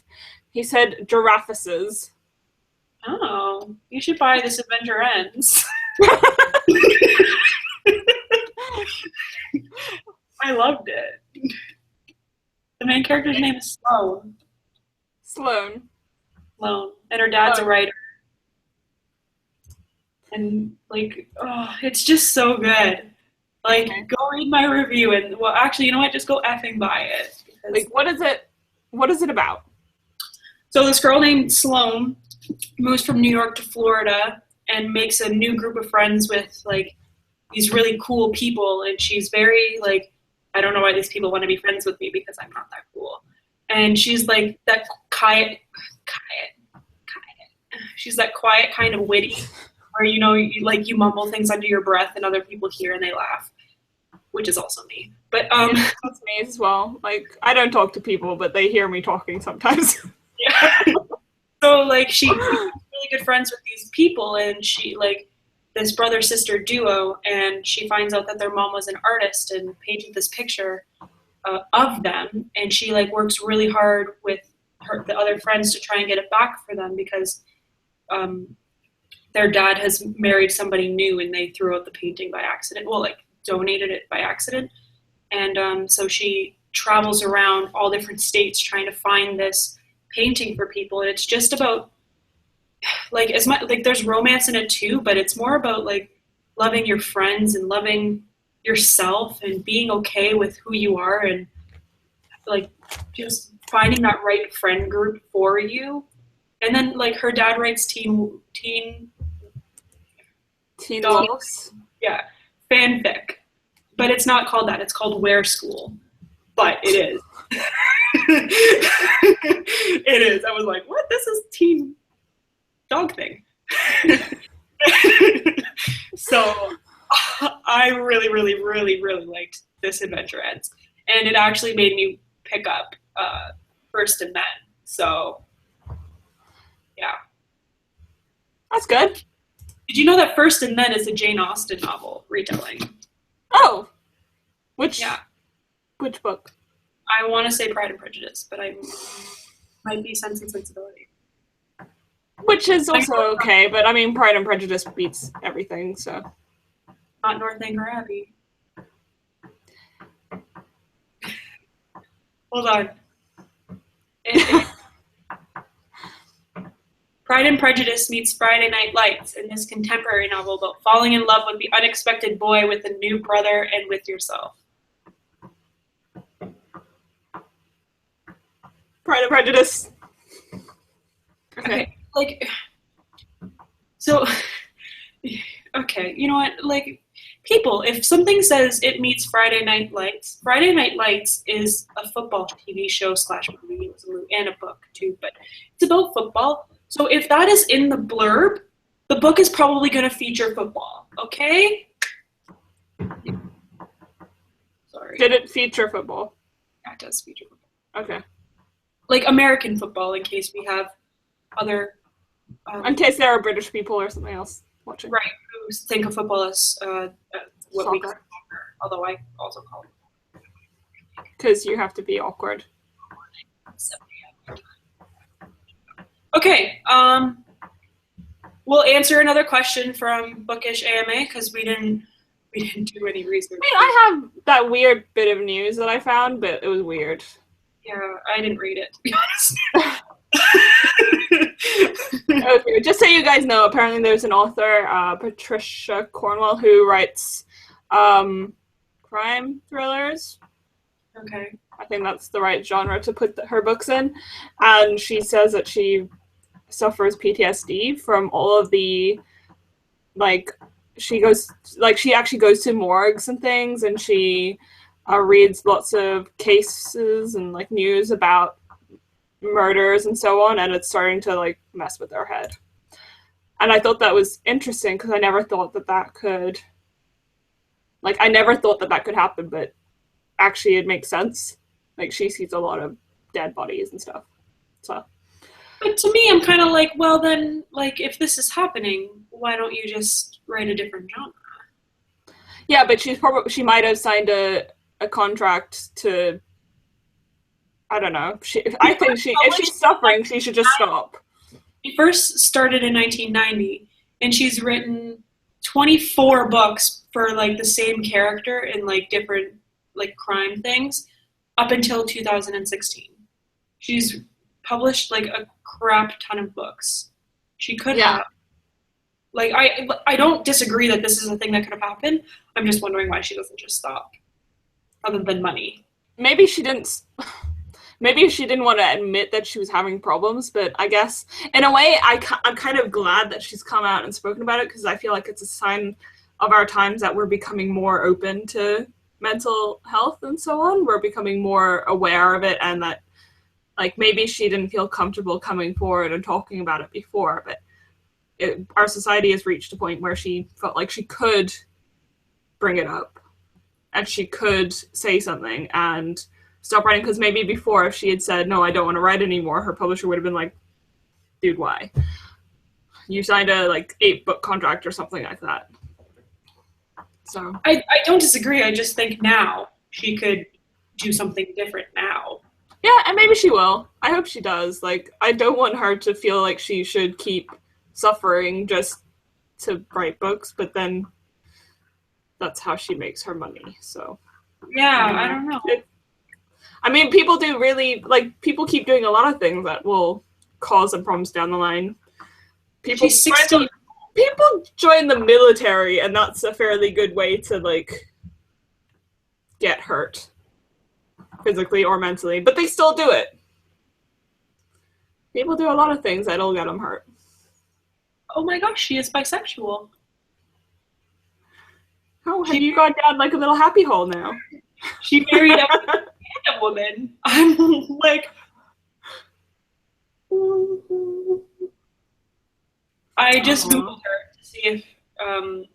he said giraffeses. Oh, you should buy This Adventure Ends. I loved it. The main character's name is Sloan. Sloan. And her dad's a writer. And, like, it's just so good. Like, go read my review and, well, actually, you know what? Just go effing buy it. Like, what is it about? So this girl named Sloan moves from New York to Florida and makes a new group of friends with, like, these really cool people. And she's very, like, I don't know why these people want to be friends with me because I'm not that cool. And she's like that she's that quiet kind of witty where, you know, you mumble things under your breath and other people hear and they laugh, which is also me. But that's me as well. Like, I don't talk to people, but they hear me talking sometimes. Yeah. So like she's really good friends with these people, and she like this brother-sister duo, and she finds out that their mom was an artist and painted this picture of them, and she like works really hard with the other friends to try and get it back for them because their dad has married somebody new and they threw out the painting by accident. Well, like donated it by accident. And so she travels around all different states trying to find this painting for people. And it's just about like as much like there's romance in it too, but it's more about like loving your friends and loving yourself and being okay with who you are and like just finding that right friend group for you. And then like her dad writes teen dolls. Yeah, fanfic. But it's not called that. It's called Where School. But it is. It is. I was like, what? This is teen dog thing. So I really, really, really, really liked This Adventure Ends. And it actually made me pick up First and Then. So, yeah. That's good. Did you know that First and Then is a Jane Austen novel retelling? Oh. Which book? I want to say Pride and Prejudice, but I might be Sense and Sensibility. Which is also okay, but I mean, Pride and Prejudice beats everything, so. Not Northanger Abbey. Hold on. Pride and Prejudice meets Friday Night Lights in this contemporary novel about falling in love with the unexpected boy with a new brother and with yourself. Pride and Prejudice. Okay. Like, so, okay, you know what? Like, people, if something says it meets Friday Night Lights is a football TV show / movie and a book too, but it's about football. So if that is in the blurb, the book is probably going to feature football, okay? Sorry. Did it feature football? Yeah, it does feature football. Okay. Like American football, in case we have other... in case there are British people or something else watching. Right, who think of football as what soccer. we call soccer, although I also call it. Because you have to be awkward. Okay, we'll answer another question from Bookish AMA because we didn't do any research. I mean, I have that weird bit of news that I found, but it was weird. Yeah, I didn't read it, to be honest. Okay, just so you guys know, apparently there's an author, Patricia Cornwell, who writes crime thrillers. Okay. I think that's the right genre to put her books in. And she says that she suffers PTSD from all of the, like, she actually goes to morgues and things, and she reads lots of cases and, like, news about murders and so on, and it's starting to, like, mess with her head. And I thought that was interesting because I never thought that could, like, I never thought that could happen, but actually it makes sense. Like, she sees a lot of dead bodies and stuff. So. But to me, I'm kind of like, well, then, like, if this is happening, why don't you just write a different genre? Yeah, but she might have signed a contract to, I don't know. I think if she's suffering, she should just stop. She first started in 1990, and she's written 24 books for, like, the same character in, like, different, like, crime things up until 2016. She's published, like, a crap ton of books. She could have. Like, I don't disagree that this is a thing that could have happened. I'm just wondering why she doesn't just stop. Other than money. Maybe she didn't want to admit that she was having problems, but I guess, in a way, I'm kind of glad that she's come out and spoken about it, because I feel like it's a sign of our times that we're becoming more open to mental health and so on. We're becoming more aware of it, and that like maybe she didn't feel comfortable coming forward and talking about it before, but our society has reached a point where she felt like she could bring it up and she could say something and stop writing. Because maybe before, if she had said, no, I don't want to write anymore, her publisher would have been like, dude, why? You signed a like 8-book contract or something like that. So I don't disagree. I just think now she could do something different now. yeah, and maybe she will. I hope she does. Like, I don't want her to feel like she should keep suffering just to write books, but then that's how she makes her money. So yeah, I don't know. I mean, people do really, like, people keep doing a lot of things that will cause them problems down the line. She's 16. People join the military, and that's a fairly good way to, like, get hurt. Physically or mentally. But they still do it. People do a lot of things that'll get them hurt. Oh my gosh, she is bisexual. Oh, have you gone down, like, a little happy hole now? She married a random woman. I'm like... I just Googled her to see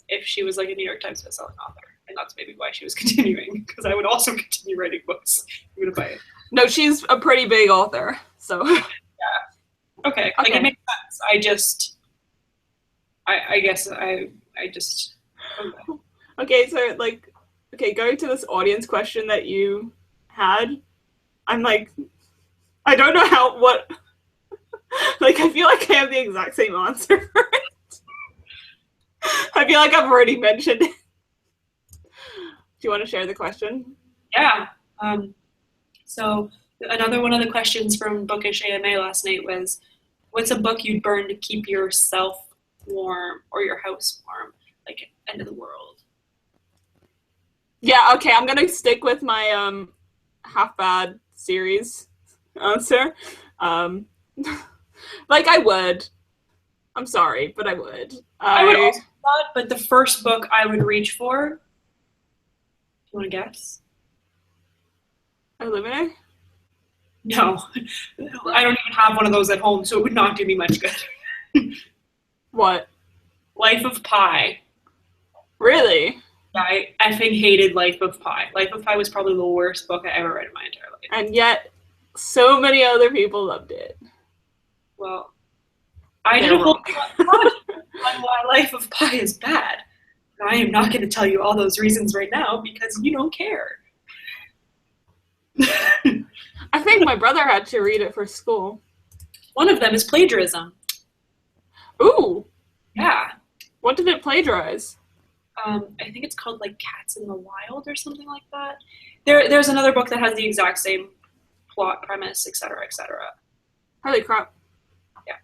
if she was like a New York Times bestselling author, and that's maybe why she was continuing, because I would also continue writing books. I'm gonna buy it. No, she's a pretty big author, so yeah. Okay. Like it makes sense. I guess I just. Okay, so like, going to this audience question that you had, I'm like, I don't know what. Like, I feel like I have the exact same answer for it. I feel like I've already mentioned it. Do you want to share the question? Yeah. So another one of the questions from Bookish AMA last night was, what's a book you'd burn to keep yourself warm or your house warm? Like, end of the world. Yeah, okay, I'm going to stick with my Half Bad series answer. Like, I would. I'm sorry, but I would. I would also not, but the first book I would reach for. Do you want to guess? Illuminate? No. I don't even have one of those at home, so it would not do me much good. What? Life of Pi. Really? Yeah, I effing hated Life of Pi. Life of Pi was probably the worst book I ever read in my entire life. And yet, so many other people loved it. Well, I did a whole project on why Life of Pi is bad. I am not going to tell you all those reasons right now because you don't care. I think my brother had to read it for school. One of them is plagiarism. Ooh. Yeah. What did it plagiarize? I think it's called like Cats in the Wild or something like that. There's another book that has the exact same plot, premise, etc., etc. Holy crap. Yeah.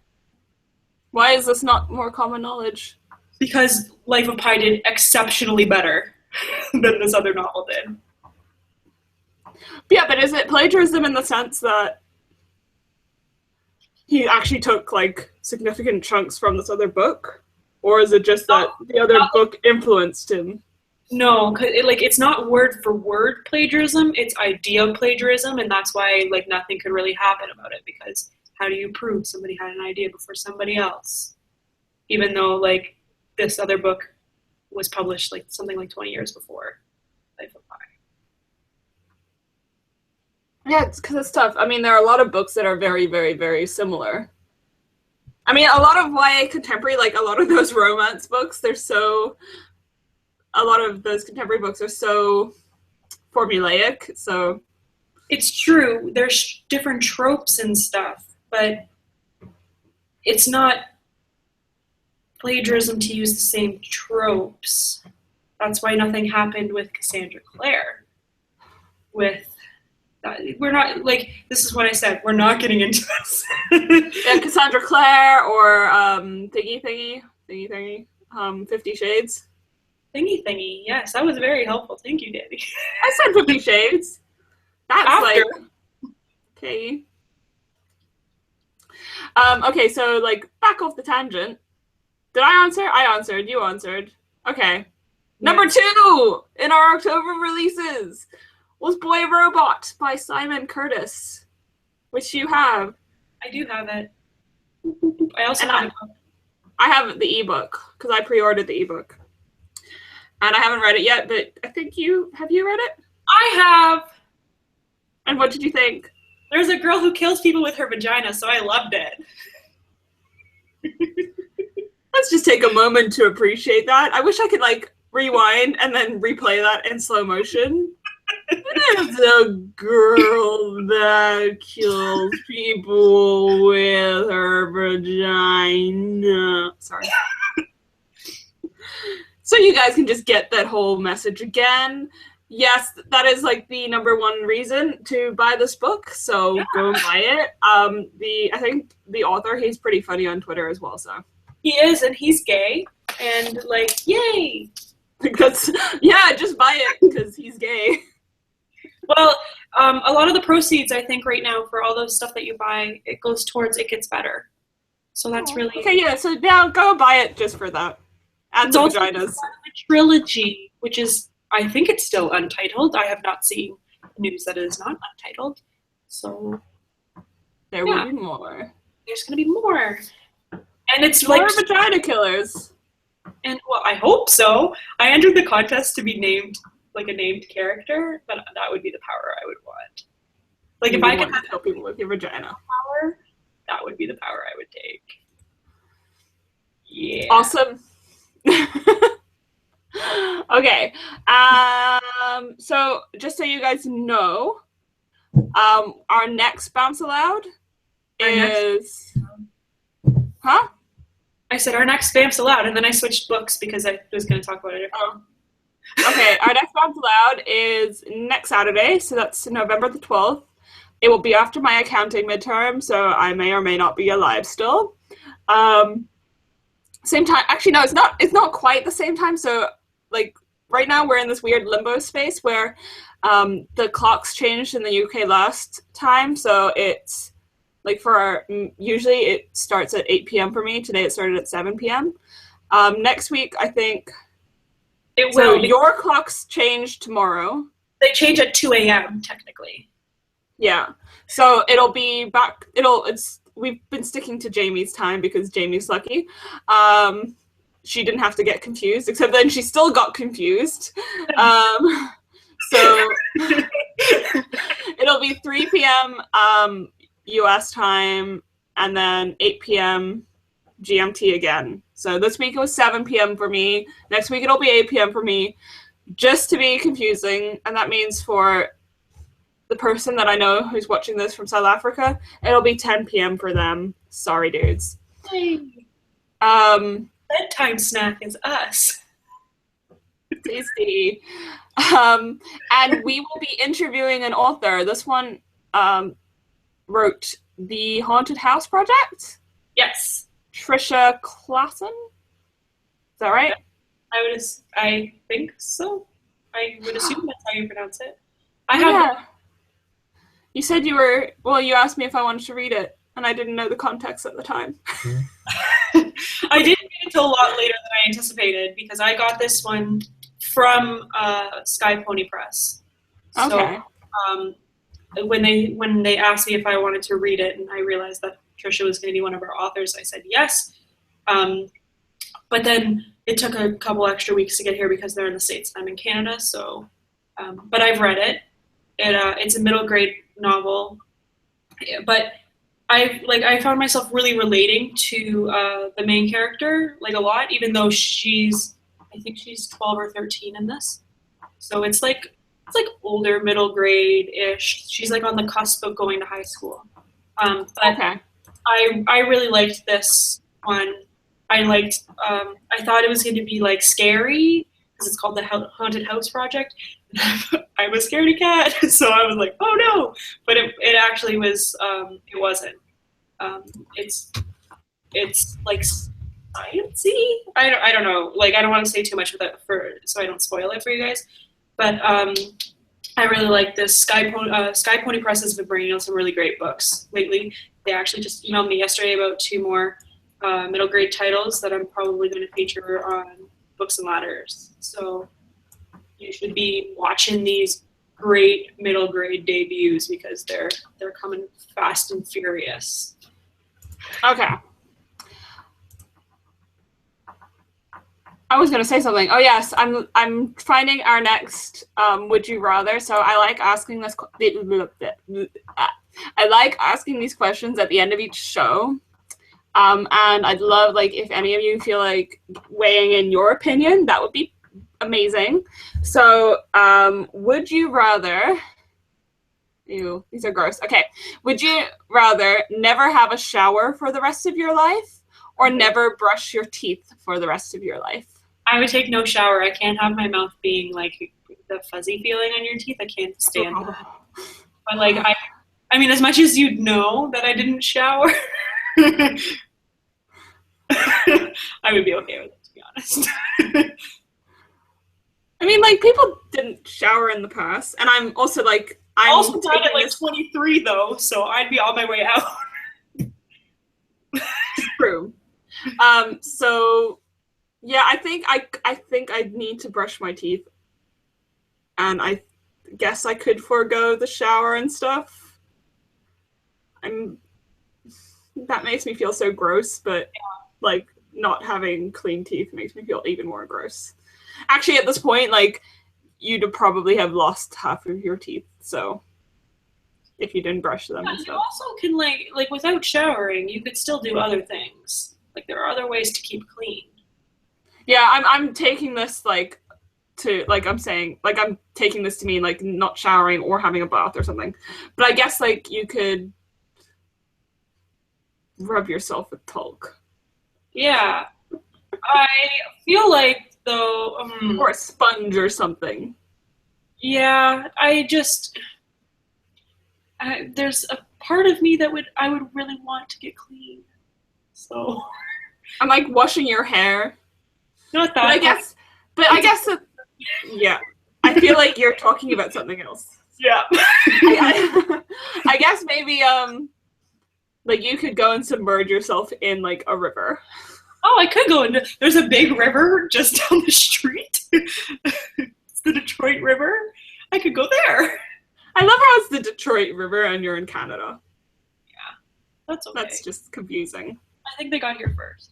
Why is this not more common knowledge? Because Life of Pi did exceptionally better than this other novel did. Yeah, but is it plagiarism in the sense that he actually took like significant chunks from this other book? Or is it just that the other book influenced him? No, cause it's not word for word plagiarism, it's idea plagiarism, and that's why like nothing could really happen about it, because how do you prove somebody had an idea before somebody else? Even though like this other book was published like something like 20 years before Life of Pi. Yeah, it's because it's tough. I mean, there are a lot of books that are very, very, very similar. I mean, a lot of YA contemporary, like a lot of those romance books, a lot of those contemporary books are so formulaic, so. It's true, there's different tropes and stuff, but it's not plagiarism to use the same tropes. That's why nothing happened with Cassandra Clare. We're not, like, this is what I said, we're not getting into this. Yeah, Cassandra Clare or Thingy, 50 Shades. Thingy, yes, that was very helpful. Thank you, Debbie. I said 50 Shades. That's After. Like, okay. Okay, so, like, back off the tangent. Did I answer? I answered. You answered. Okay. Number 2 in our October releases was Boy Robot by Simon Curtis, which you have. I do have it. I also have it. I have the ebook because I pre-ordered the ebook, and I haven't read it yet. But I think you read it? I have. And what did you think? There's a girl who kills people with her vagina, so I loved it. Let's just take a moment to appreciate that. I wish I could rewind and then replay that in slow motion. There's a girl that kills people with her vagina. Sorry. So you guys can just get that whole message again. Yes, that is the number 1 reason to buy this book, so go and buy it. I think the author, he's pretty funny on Twitter as well, so. He is, and he's gay, and yay! Just buy it because he's gay. Well, a lot of the proceeds, I think, right now for all those stuff that you buy, it goes towards It Gets Better. So that's really... Okay, yeah, so now go buy it just for that. And the vaginas. A trilogy, which is, I think it's still untitled. I have not seen news that it is not untitled. So... There will be more. There's going to be more. And it's more vagina killers. And, well, I hope so. I entered the contest to be named... a named character, but that would be the power I would want. If I could kill people with your vagina power, that would be the power I would take. Yeah. Awesome. Okay. So just so you guys know, our next BAMFs Aloud is... Huh? I said our next BAMFs Aloud, and then I switched books because I was going to talk about it. Okay, our next BAMFs Aloud is next Saturday, so that's November the 12th. It will be after my accounting midterm, so I may or may not be alive still. Same time, actually no, it's not quite the same time, so right now we're in this weird limbo space where the clocks changed in the UK last time, so it's usually it starts at 8 p.m. for me. Today it started at 7 p.m. Next week, I think... It so will. Your clocks change tomorrow. They change at 2 a.m. technically. Yeah. So it'll be back. We've been sticking to Jamie's time because Jamie's lucky. She didn't have to get confused, except then she still got confused. So it'll be 3 p.m. US time, and then 8 p.m. GMT again. So this week it was 7 p.m. for me. Next week it'll be 8 p.m. for me, just to be confusing. And that means for the person that I know who's watching this from South Africa, it'll be 10 p.m. for them. Sorry, dudes. Hey. Bedtime snack is us. Tasty. And we will be interviewing an author. This one wrote The Haunted House Project. Yes. Trisha Classen? Is that right? I think so. I would assume that's how you pronounce it. You said you asked me if I wanted to read it, and I didn't know the context at the time. I didn't read it until a lot later than I anticipated, because I got this one from Sky Pony Press. Okay. So when they asked me if I wanted to read it, and I realized that Trisha was going to be one of our authors, I said yes. But then it took a couple extra weeks to get here because they're in the States and I'm in Canada. So, but I've read it. It's a middle grade novel, but I found myself really relating to the main character a lot, even though I think she's 12 or 13 in this. So it's older middle grade ish. She's on the cusp of going to high school. But okay. I really liked this one. I thought it was going to be scary because it's called the Haunted House Project. I'm a scaredy cat, so I was like, oh no! But it actually was. It wasn't. It's sciencey. I don't know. I don't want to say too much with it so I don't spoil it for you guys. But I really like this. Sky Pony Press has been bringing out some really great books lately. They actually just emailed me yesterday about 2 more middle grade titles that I'm probably going to feature on Books and Ladders. So you should be watching these great middle grade debuts because they're coming fast and furious. Okay. I was gonna say something. Oh yes, I'm finding our next Would You Rather. So I like asking this. I like asking these questions at the end of each show. And I'd love, like, if any of you feel like weighing in your opinion, that would be amazing. So, would you rather... Ew, these are gross. Okay. Would you rather never have a shower for the rest of your life or never brush your teeth for the rest of your life? I would take no shower. I can't have my mouth being, like, the fuzzy feeling on your teeth. I can't stand that. But, like, I mean, as much as you'd know that I didn't shower... I would be okay with it, to be honest. I mean, like, people didn't shower in the past, and I'm also, like, I'm also died at, like, 23, though, so I'd be on my way out. True. So, yeah, I think I'd need to brush my teeth, and I guess I could forego the shower and stuff. That makes me feel so gross, but like not having clean teeth makes me feel even more gross. Actually, at this point, like, you'd probably have lost half of your teeth, so if you didn't brush them and stuff. You also can like without showering, you could still do other things. Like, there are other ways to keep clean. Yeah, I'm taking this like to, like, I'm saying, like, I'm taking this to mean like not showering or having a bath or something. But I guess, like, you could rub yourself with talc. Yeah. I feel like, though... or a sponge or something. Yeah, there's a part of me that I would really want to get clean. So... I'm like washing your hair. Not that. But I guess yeah. I feel like you're talking about something else. Yeah. I guess maybe, like, you could go and submerge yourself in, like, a river. Oh, I could go into... There's a big river just down the street. It's the Detroit River. I could go there. I love how it's the Detroit River and you're in Canada. Yeah, that's okay. That's just confusing. I think they got here first.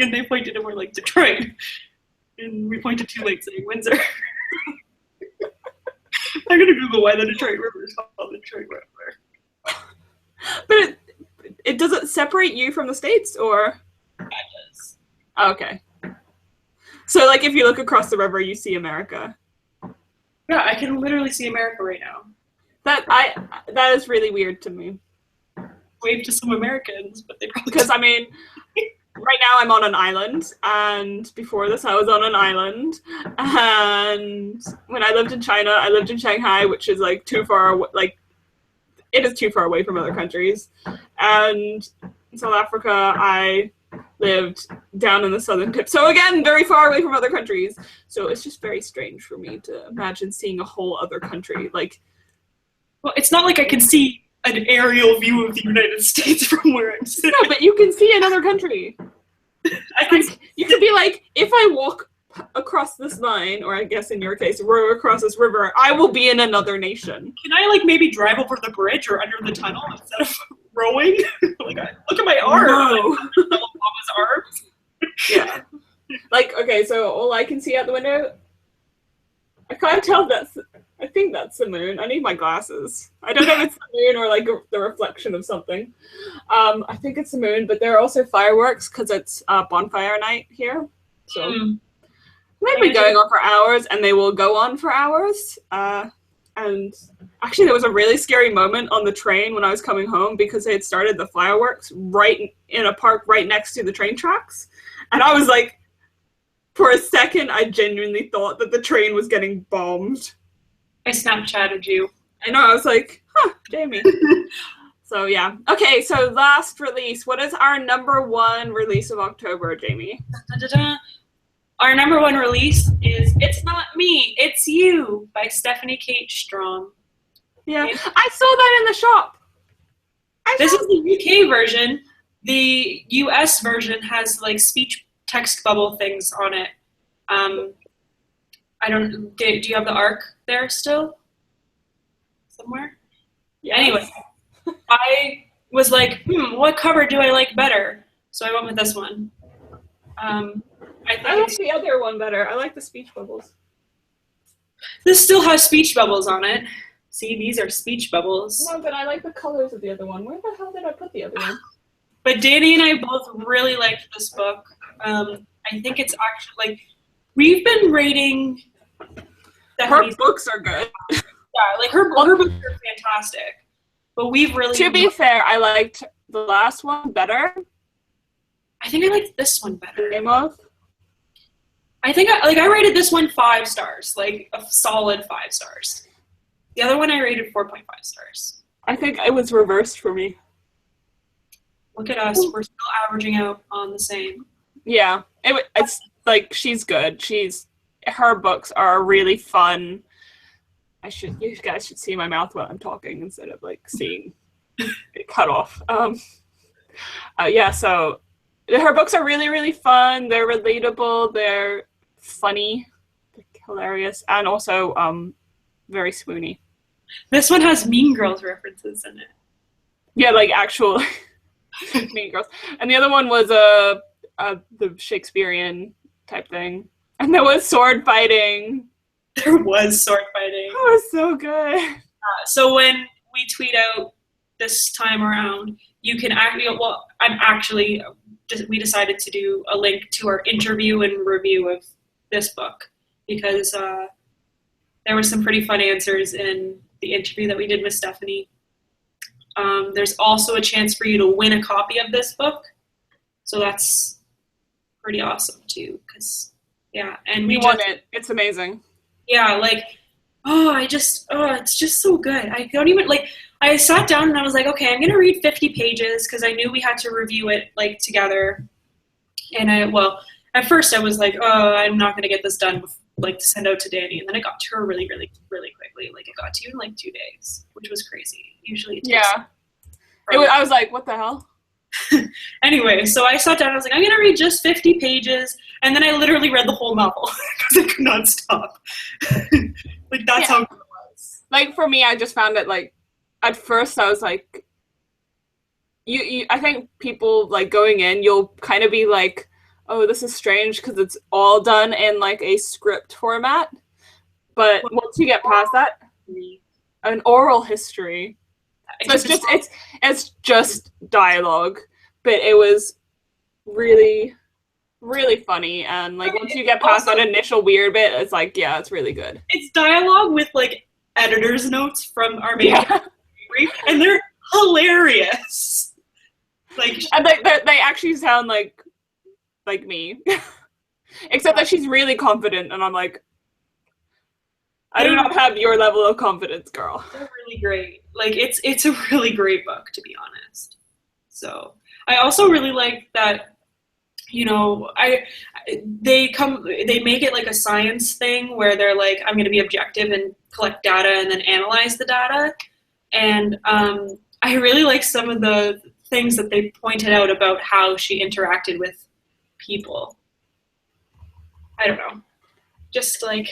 And they pointed and we're like, Detroit. And we pointed too late saying Windsor. I'm going to Google why the Detroit River is called the Detroit River. But it doesn't separate you from the States, or? Yeah, it does. Okay. So, like, if you look across the river, you see America. Yeah, I can literally see America right now. That is really weird to me. Wave to some Americans, but they probably... Because, I mean, right now I'm on an island, and before this I was on an island, and when I lived in China, I lived in Shanghai, which is, like, too far away, like, it is too far away from other countries. And in South Africa, I lived down in the southern tip. So again, very far away from other countries. So it's just very strange for me to imagine seeing a whole other country. Like, well, it's not like I can see an aerial view of the United States from where I'm sitting. No, but you can see another country. You could be like, if I walk across this line, or I guess in your case, row across this river, I will be in another nation. Can I, like, maybe drive over the bridge or under the tunnel instead of rowing? Like, look at my arm. No. Mama's arms. Yeah. Like, okay, so all I can see out the window, I can't tell I think that's the moon. I need my glasses. I don't know if it's the moon or, like, the reflection of something. I think it's the moon, but there are also fireworks because it's bonfire night here. So might be going on for hours, and they will go on for hours. And actually, there was a really scary moment on the train when I was coming home because they had started the fireworks right in a park right next to the train tracks. And I was like, for a second, I genuinely thought that the train was getting bombed. I Snapchatted you. I know, I was like, Jamie. So, yeah. Okay, so last release. What is our #1 release of October, Jamie? Da-da-da. Our #1 release is It's Not Me, It's You by Stephanie Kate Strom. Yeah, I saw that in the shop. This is the UK version. The US version has, like, speech text bubble things on it. I don't. Do you have the arc there still? Somewhere? Yes. Anyway, I was like, what cover do I like better? So I went with this one. I like the other one better. I like the speech bubbles. This still has speech bubbles on it. See, these are speech bubbles. No, but I like the colors of the other one. Where the hell did I put the other one? But Danny and I both really liked this book. I think it's actually, like, we've been rating... Her books are good. Yeah, like, her books are fantastic. But we've really... To be fair, I liked the last one better. I think I liked this one better. Name of? I think, I rated this one 5 stars. Like, a solid 5 stars. The other one I rated 4.5 stars. I think it was reversed for me. Look at us. We're still averaging out on the same. Yeah. It's like, she's good. Her books are really fun. You guys should see my mouth while I'm talking instead of like seeing it cut off. Yeah, so her books are really, really fun. They're relatable. They're funny. They're hilarious. And also very swoony. This one has Mean Girls references in it. Yeah, like actual Mean Girls. And the other one was the Shakespearean type thing. And there was sword fighting. There was sword fighting. That was so good. So when we tweet out this time around, you can we decided to do a link to our interview and review of this book because there were some pretty fun answers in the interview that we did with Stephanie. There's also a chance for you to win a copy of this book. So that's pretty awesome too, because and we won it. It's amazing. Yeah, like, it's just so good. I don't even, like, I sat down and I was like, okay, I'm going to read 50 pages because I knew we had to review it, like, together. And at first I was like, I'm not going to get this done, like, to send out to Danny. And then it got to her really, really, really quickly. Like, it got to you in, like, 2 days, which was crazy. Usually it takes I was like, what the hell? Anyway, so I sat down and I was like, I'm going to read just 50 pages. And then I literally read the whole novel because I could not stop. Like, that's how good it was. Like, for me, I just found it, like, at first I was like, I think people, like, going in, you'll kind of be like, oh, this is strange because it's all done in, like, a script format. But once you get past that, an oral history. So it's just dialogue, but it was really, really funny. And like once you get past that initial weird bit, it's like, yeah, it's really good. It's dialogue with like editor's notes from our main character, and they're hilarious. Like, and they actually sound like me, except that she's really confident, and I'm like, I do not have your level of confidence, girl. They're really great. Like, it's a really great book, to be honest. So I also really like that, you know, they make it like a science thing where they're like, I'm going to be objective and collect data and then analyze the data. And I really like some of the things that they pointed out about how she interacted with people. I don't know. Just like...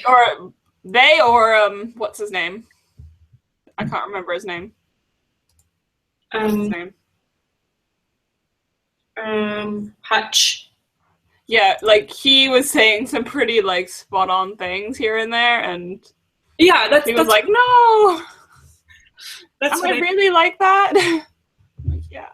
what's his name? I can't remember his name. What's his name? Hutch. Yeah, like he was saying some pretty like spot on things here and there, and yeah, he was like, no, that's I really like that. Yeah,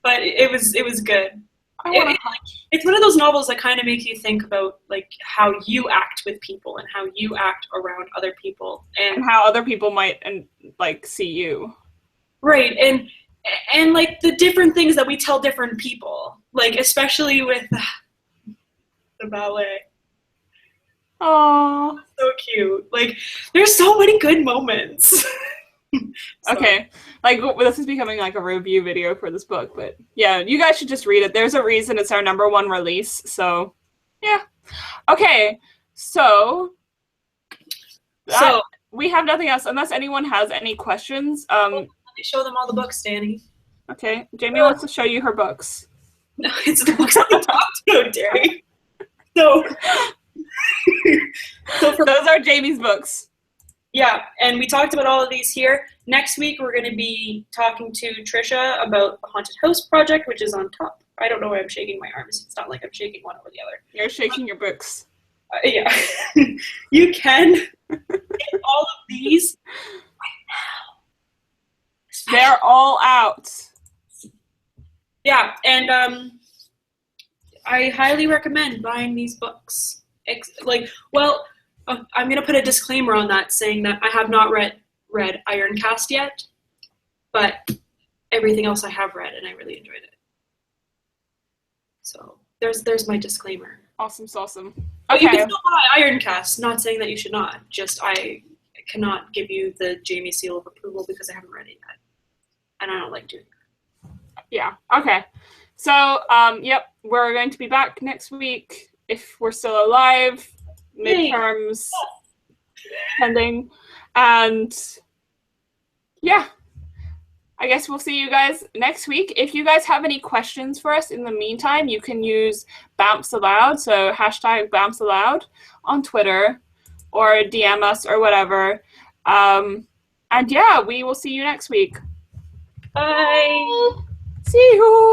but it was good. It's one of those novels that kind of make you think about like how you act with people and how you act around other people and how other people might like see you. Right, and like the different things that we tell different people, like especially with the ballet. Oh, so cute. Like there's so many good moments. Okay, like this is becoming like a review video for this book, but yeah, you guys should just read it. There's a reason it's our #1 release, so yeah. Okay, so we have nothing else unless anyone has any questions. Let me show them all the books, Danny. Okay, Jamie wants to show you her books. No, it's the books at the top too, Danny. So, so for Those are Jamie's books. yeah, and we talked about all of these here. Next week, we're going to be talking to Trisha about the Haunted House Project, which is on top. I don't know why I'm shaking my arms. It's not like I'm shaking one over the other. You're shaking your books. Yeah. You can get all of these right now. They're all out. Yeah, and I highly recommend buying these books. I'm going to put a disclaimer on that saying that I have not read Ironcast yet, but everything else I have read and I really enjoyed it. So there's my disclaimer. Awesome. But Okay. you can still buy Ironcast, not saying that you should not. Just I cannot give you the Jamie seal of approval because I haven't read it yet. And I don't like doing that. Yeah. Okay. So, yep, we're going to be back next week if we're still alive. Midterms pending. And yeah, I guess we'll see you guys next week. If you guys have any questions for us in the meantime, you can use BAMFs Aloud, so hashtag BAMFs Aloud on Twitter or DM us or whatever. And yeah, we will see you next week. Bye! See you!